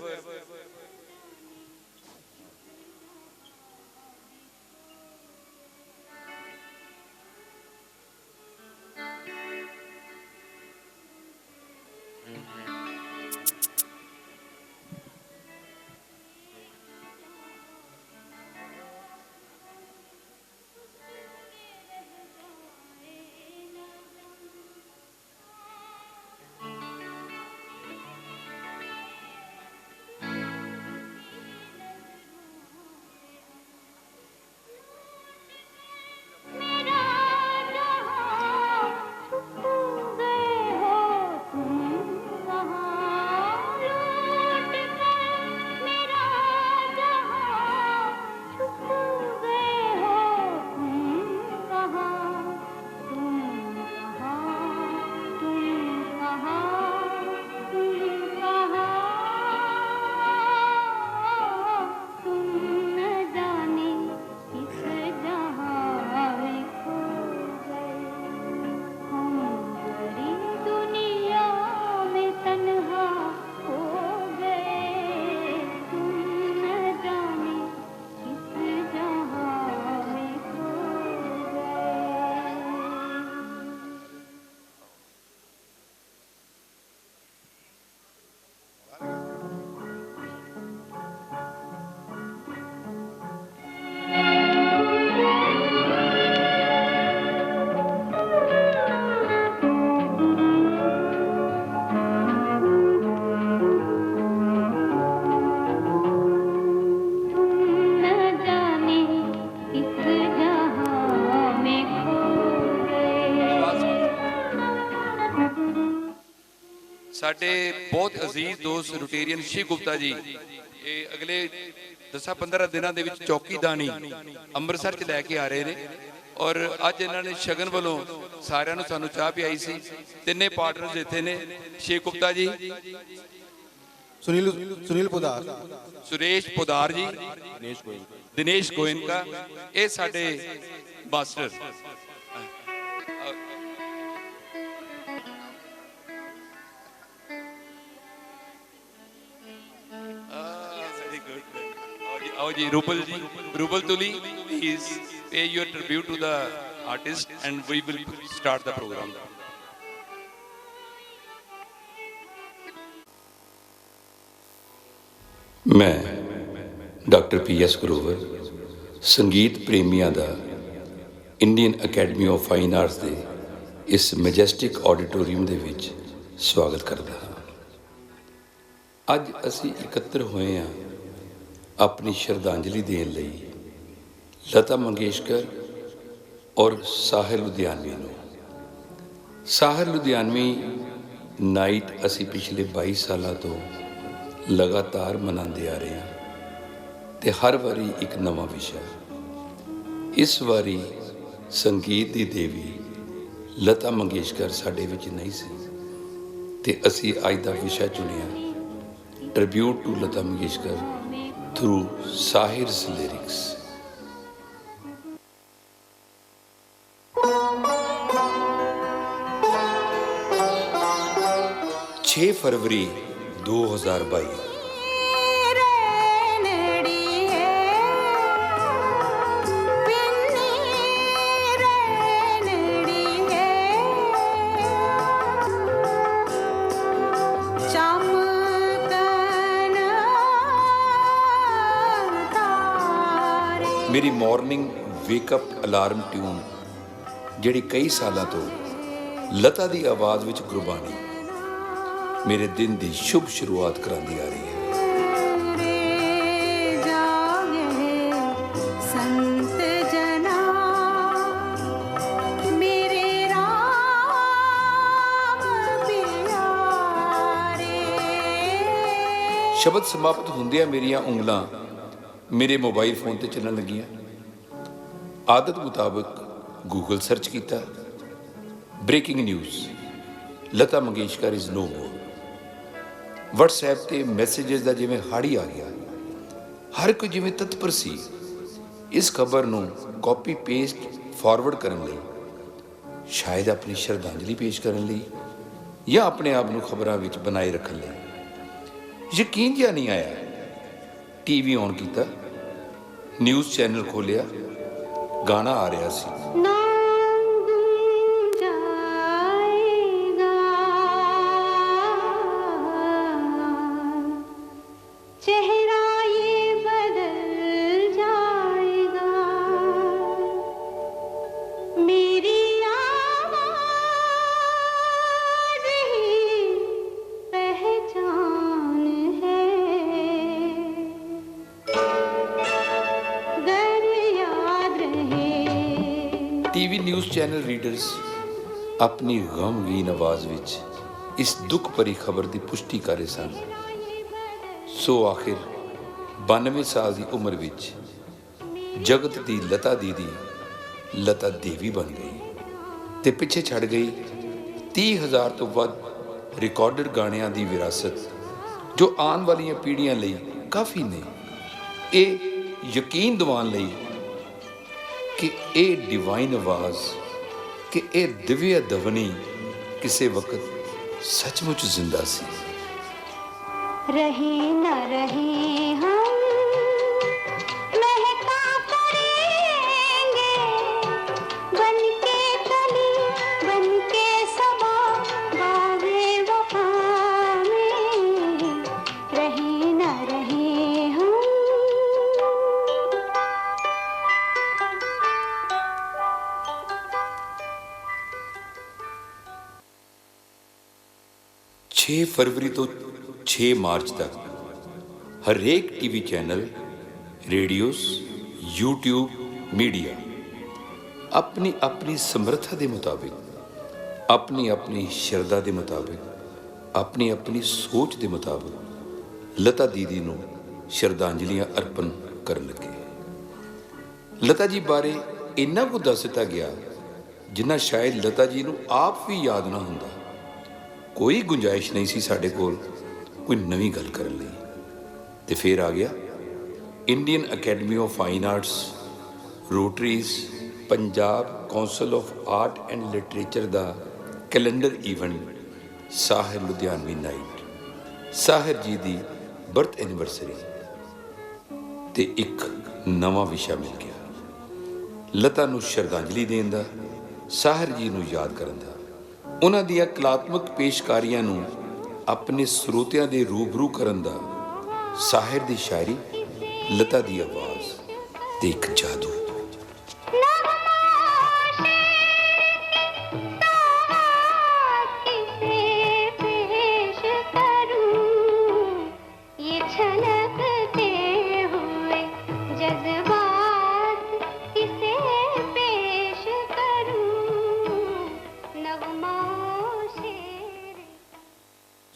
ਸਾਡੇ ਬਹੁਤ ਅਜ਼ੀਜ਼ ਦੋਸਤ ਰੋਟੇਰੀਅਨ ਸ਼ਿਵ ਗੁਪਤਾ ਜੀ ਇਹ ਅਗਲੇ 10-15 ਦਿਨਾਂ ਦੇ ਵਿੱਚ ਚੌਕੀਦਾਨੀ ਅੰਮ੍ਰਿਤਸਰ 'ਚ ਲੈ ਕੇ ਆ ਰਹੇ ਨੇ ਔਰ ਅੱਜ ਇਹਨਾਂ ਨੇ ਸ਼ਗਨ ਵੱਲੋਂ ਸਾਰਿਆਂ ਨੂੰ ਸਾਨੂੰ ਚਾਹ ਪਿਆਈ ਸੀ। ਤਿੰਨੇ ਪਾਰਟਨਰਸ ਇੱਥੇ ਨੇ, ਸ਼ਿਵ ਗੁਪਤਾ ਜੀ, सुनील पोदार, सुरेश पोदार जी, दिनेश गोयनका, ये साडे मास्टर। आओ जी rouble Tuli, please pay your tribute to the artist and we will start the program. मैं डॉक्टर PS ग्रोवर संगीत प्रेमियों का Indian academy of fine arts के इस मैजेस्टिक ऑडिटोरीयम के विच स्वागत करता हाँ। अज असी एकत्र होए हाँ अपनी श्रद्धांजलि देने लई लता मंगेशकर और साहिर लुधियानवी नूं। साहिर लुधियानवी नाइट असी पिछले 22 सालों तो लगातार मनाते आ रहे हैं ते हर वारी एक नवा विषय। इस वारी संगीत की देवी लता मंगेशकर साडे विच नहीं सी ते असी अज दा विषय चुनिया tribute to Lata Mangeshkar through Sahir's lyrics. छे फरवरी 2022 मेरी मॉर्निंग वेकअप अलार्म ट्यून जिहड़ी कई सालों तो लता दी आवाज़ विच गुरबानी मेरे दिन की शुभ शुरुआत कराती आ रही है। शब्द समाप्त होंदिया मेरिया उंगलां मेरे मोबाइल फोन ते चलण लगियां। आदत मुताबिक गूगल सर्च किया, breaking news Lata Mangeshkar is no more. WhatsApp ते मैसेजेस का जिवें हाड़ी आ गया, हर कोई जिवें तत्पर सी इस खबर नूं कॉपी पेस्ट फॉरवर्ड करन लई, शायद अपनी श्रद्धांजलि पेश करन लई या अपने आप नूं खबरां विच बनाए रखण लई। यकीन जिहा नहीं आया। टीवी ऑन किया, न्यूज़ चैनल खोलिया, गाना आ रहा सी। टीवी न्यूज़ चैनल रीडर्स अपनी गमगीन आवाज़ विच इस दुख भरी खबर की पुष्टि कर रहे सन। सो आखिर 92 साल की उम्र विच जगत की लता दीदी लता देवी बन गई ते पिछे छड़ गई 30,000 तो वध रिकॉर्डेड गाणियां की विरासत जो आने वाली पीढ़ियां लई काफ़ी ने। ये यकीन दिवान लई कि ये डिवाइन आवाज़, कि ये दिव्य ध्वनि किसी वक्त सचमुच जिंदा सी। रहे न रहे हम महका करेंगे, बनके कली बनके सबा बागे वफा में। रहे न रहे हम। छः फरवरी तो 6 मार्च तक हर एक TV channel, radios, YouTube, media अपनी अपनी समर्था के मुताबिक, अपनी अपनी श्रद्धा के मुताबिक ਆਪਣੀ ਆਪਣੀ ਸੋਚ ਦੇ ਮੁਤਾਬਕ ਲਤਾ ਦੀਦੀ ਨੂੰ ਸ਼ਰਧਾਂਜਲੀਆਂ ਅਰਪਣ ਕਰਨ ਲੱਗੇ। ਲਤਾ ਜੀ ਬਾਰੇ ਇੰਨਾ ਕੁ ਦੱਸ ਦਿੱਤਾ ਗਿਆ ਜਿੰਨਾ ਸ਼ਾਇਦ ਲਤਾ ਜੀ ਨੂੰ ਆਪ ਵੀ ਯਾਦ ਨਾ ਹੁੰਦਾ। ਕੋਈ ਗੁੰਜਾਇਸ਼ ਨਹੀਂ ਸੀ ਸਾਡੇ ਕੋਲ ਕੋਈ ਨਵੀਂ ਗੱਲ ਕਰਨ ਲਈ। ਤੇ ਫਿਰ ਆ ਗਿਆ Indian academy of fine arts, rotaries, Punjab council of art and literature ਦਾ calendar event Sahir Ludhianvi night. Sahir ji ਦੀ ਬਰਥ ਐਨੀਵਰਸਰੀ ਤੇ ਇੱਕ ਨਵਾਂ ਵਿਸ਼ਾ ਮਿਲ ਗਿਆ, ਲਤਾ ਨੂੰ ਸ਼ਰਧਾਂਜਲੀ ਦੇਣ ਦਾ, ਸਾਹਿਰ ਜੀ ਨੂੰ ਯਾਦ ਕਰਨ ਦਾ, ਉਹਨਾਂ ਦੀਆਂ ਕਲਾਤਮਕ ਪੇਸ਼ਕਾਰੀਆਂ ਨੂੰ ਆਪਣੇ ਸਰੋਤਿਆਂ ਦੇ ਰੂਬਰੂ ਕਰਨ ਦਾ। ਸਾਹਿਰ ਦੀ ਸ਼ਾਇਰੀ, ਲਤਾ ਦੀ ਆਵਾਜ਼ ਤੇ ਇੱਕ ਜਾਦੂ।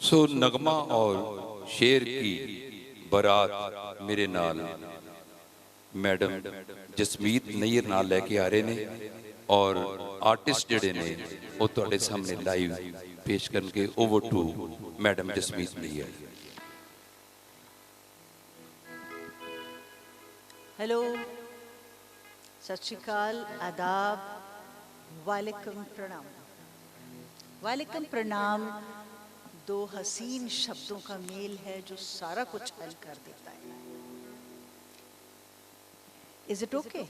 सो नगमा और शेर की बारात मेरे नाल मैडम जसमीत नैयर नाल लैके आ रहे ने और आर्टिस्ट जिहड़े ने वो तुहाडे सामने लाइव पेश करनगे। Over to madam Jasmeet Nayyar. Hello, Sat Shri अकाल, आदाब, वालेकुम प्रणाम। वालेकुम प्रणाम दो हसीन शब्दों का मेल है जो सारा कुछ हल कर देता है। Is it okay?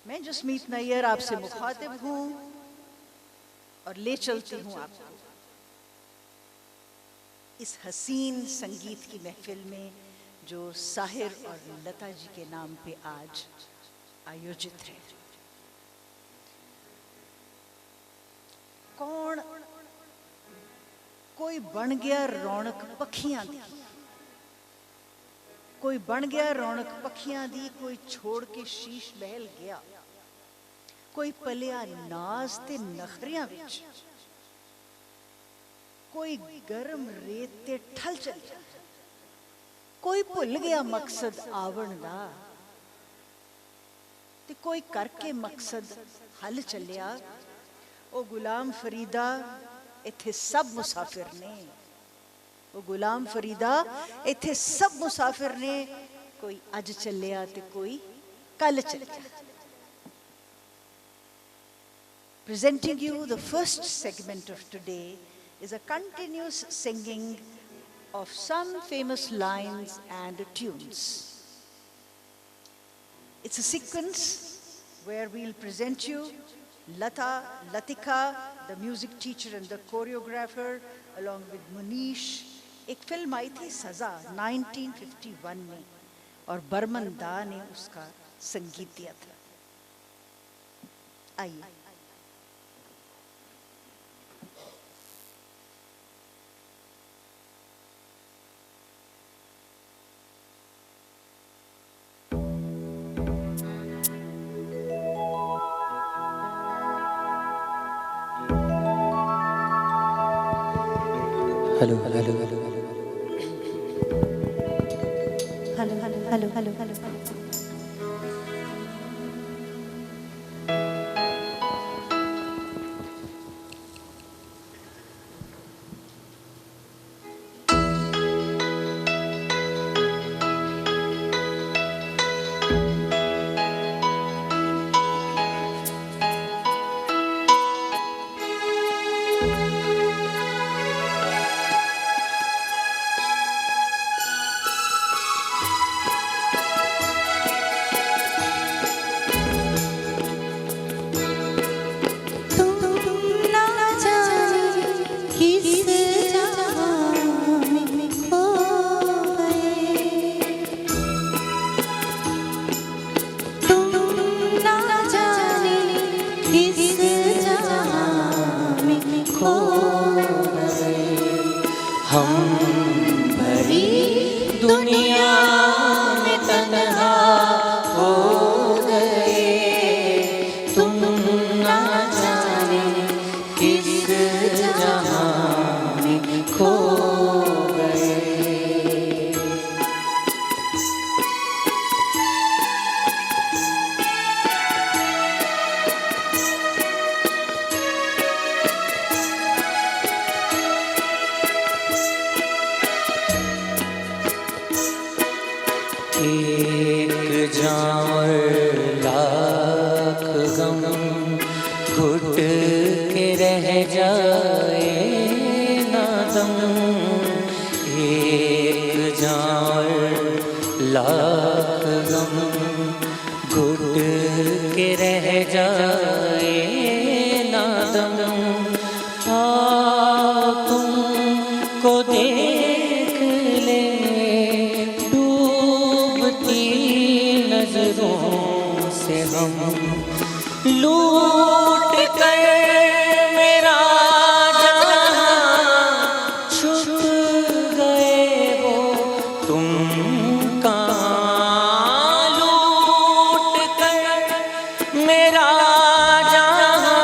मैं जसमीत नैयर आपसे मुखातिब हूं और ले चलती हूं आपको इस हसीन संगीत की महफिल में जो साहिर और लता जी के नाम पे आज आयोजित है। कौन कोई बन गया रौनक पखियां दी, कोई बन गया रौनक पखियां दी, कोई छोड़ के शीश महल गया, कोई पलिया नाज ते नखरियां विच, कोई गर्म रेत ते ठल चलिया, कोई भुल गया मकसद आवण दा ते कोई करके मकसद हल चलिया। ओ गुलाम फरीदा इत्थे सब मुसाफिर ने, वो गुलाम फरीदा इत्थे सब मुसाफिर ने, कोई अज चलिया ते कोई कल चलिया। Presenting you the first segment of today is a continuous singing of some famous lines and tunes. It's a sequence where we'll present you Lata, Latika, the music teacher and the choreographer, along with Munish। एक film आई थी सजा 1951 में और बर्मन दा ने उसका संगीत दिया था। आइए। Hello hello hello hello hello hello hello hello. तुम ना जाने किस जहां एक जान लाख गम घुट के रह जाए ना दम, एक जान लाख गम घुट के रह जाए ना दम। तुमको देख ले डूबती नजरों से हम, लूट कर मेरा जहां छुप गए हो तुम कहाँ, लूट कर मेरा जहां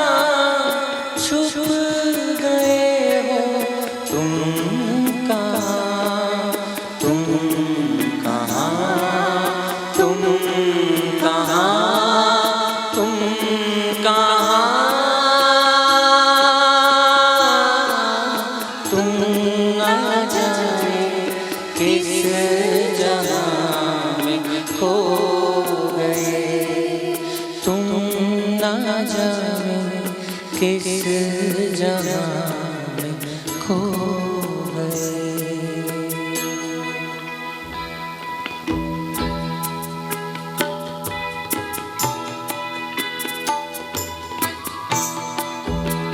छुप गए हो तुम कहाँ, तुम कहाँ, तुम कहाँ, तुम कहाँ, तुम न जाने किस जहां में खो गए, तुम न जाने किस जहां में खो गए।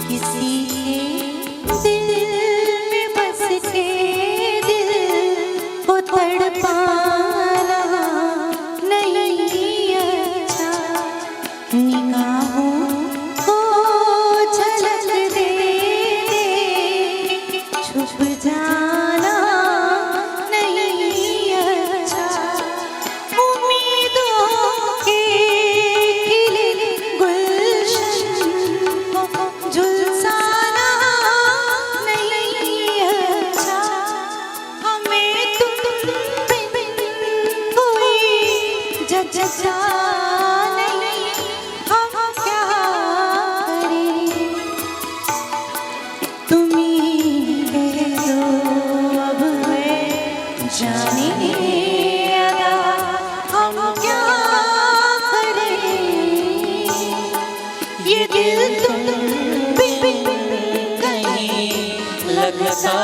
किसी के दिल में बस के दिल को तड़पाना नहीं अच्छा, निगाहों को झलक दे छुप जाना नहीं अच्छा, उम्मीदों के खिले गुलशन को झुलसाना नहीं अच्छा, हमें तुम बिन कोई जजा नहीं, हम क्या करें, तुम ही कह दो अब मैं जाने अदा, हम क्या करें, ये दिल तुम बिन कहीं लगता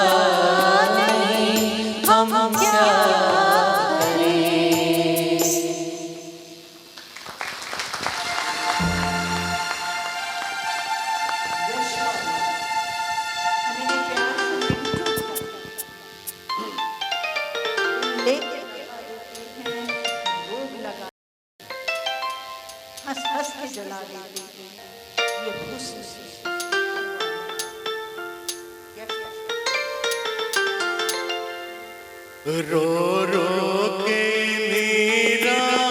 नहीं, हम क्या करें। हंस हंस के जला देती ये हुस्न रो रो के निराहों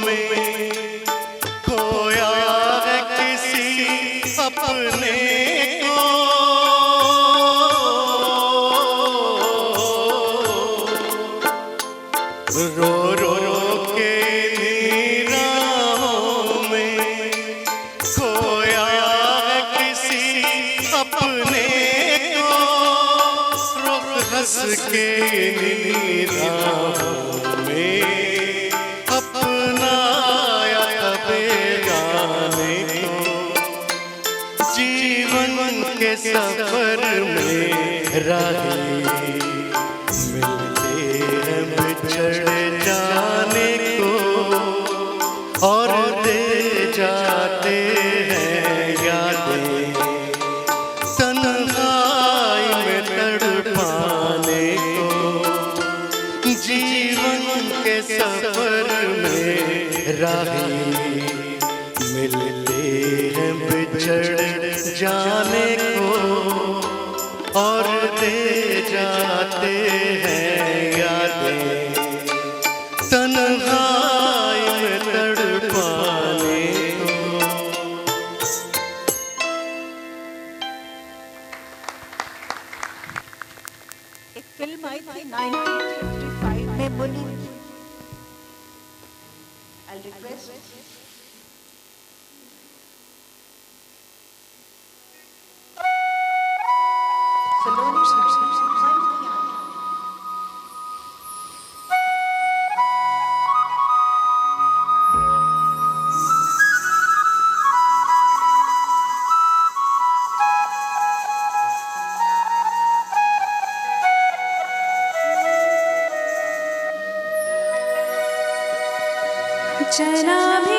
में खोया है किसी अपने को, रो रो के निराहों में खोया है किसी अपने को, हंस के निराहों में अपनाया बेगाने को, जीवन के सफर में राही मिलते हैं बिछड़ जाने को, और दे जाते हैं यादें तन्हाई में तड़पाने को, जीवन के सफर में राही मिलते हैं बिछड़ जाने को, और दे जाते हैं यादें तन्हाई में तड़पाने को। एक फिल्म आई थी 1955 में मुनी, I'll request Saloni चला भी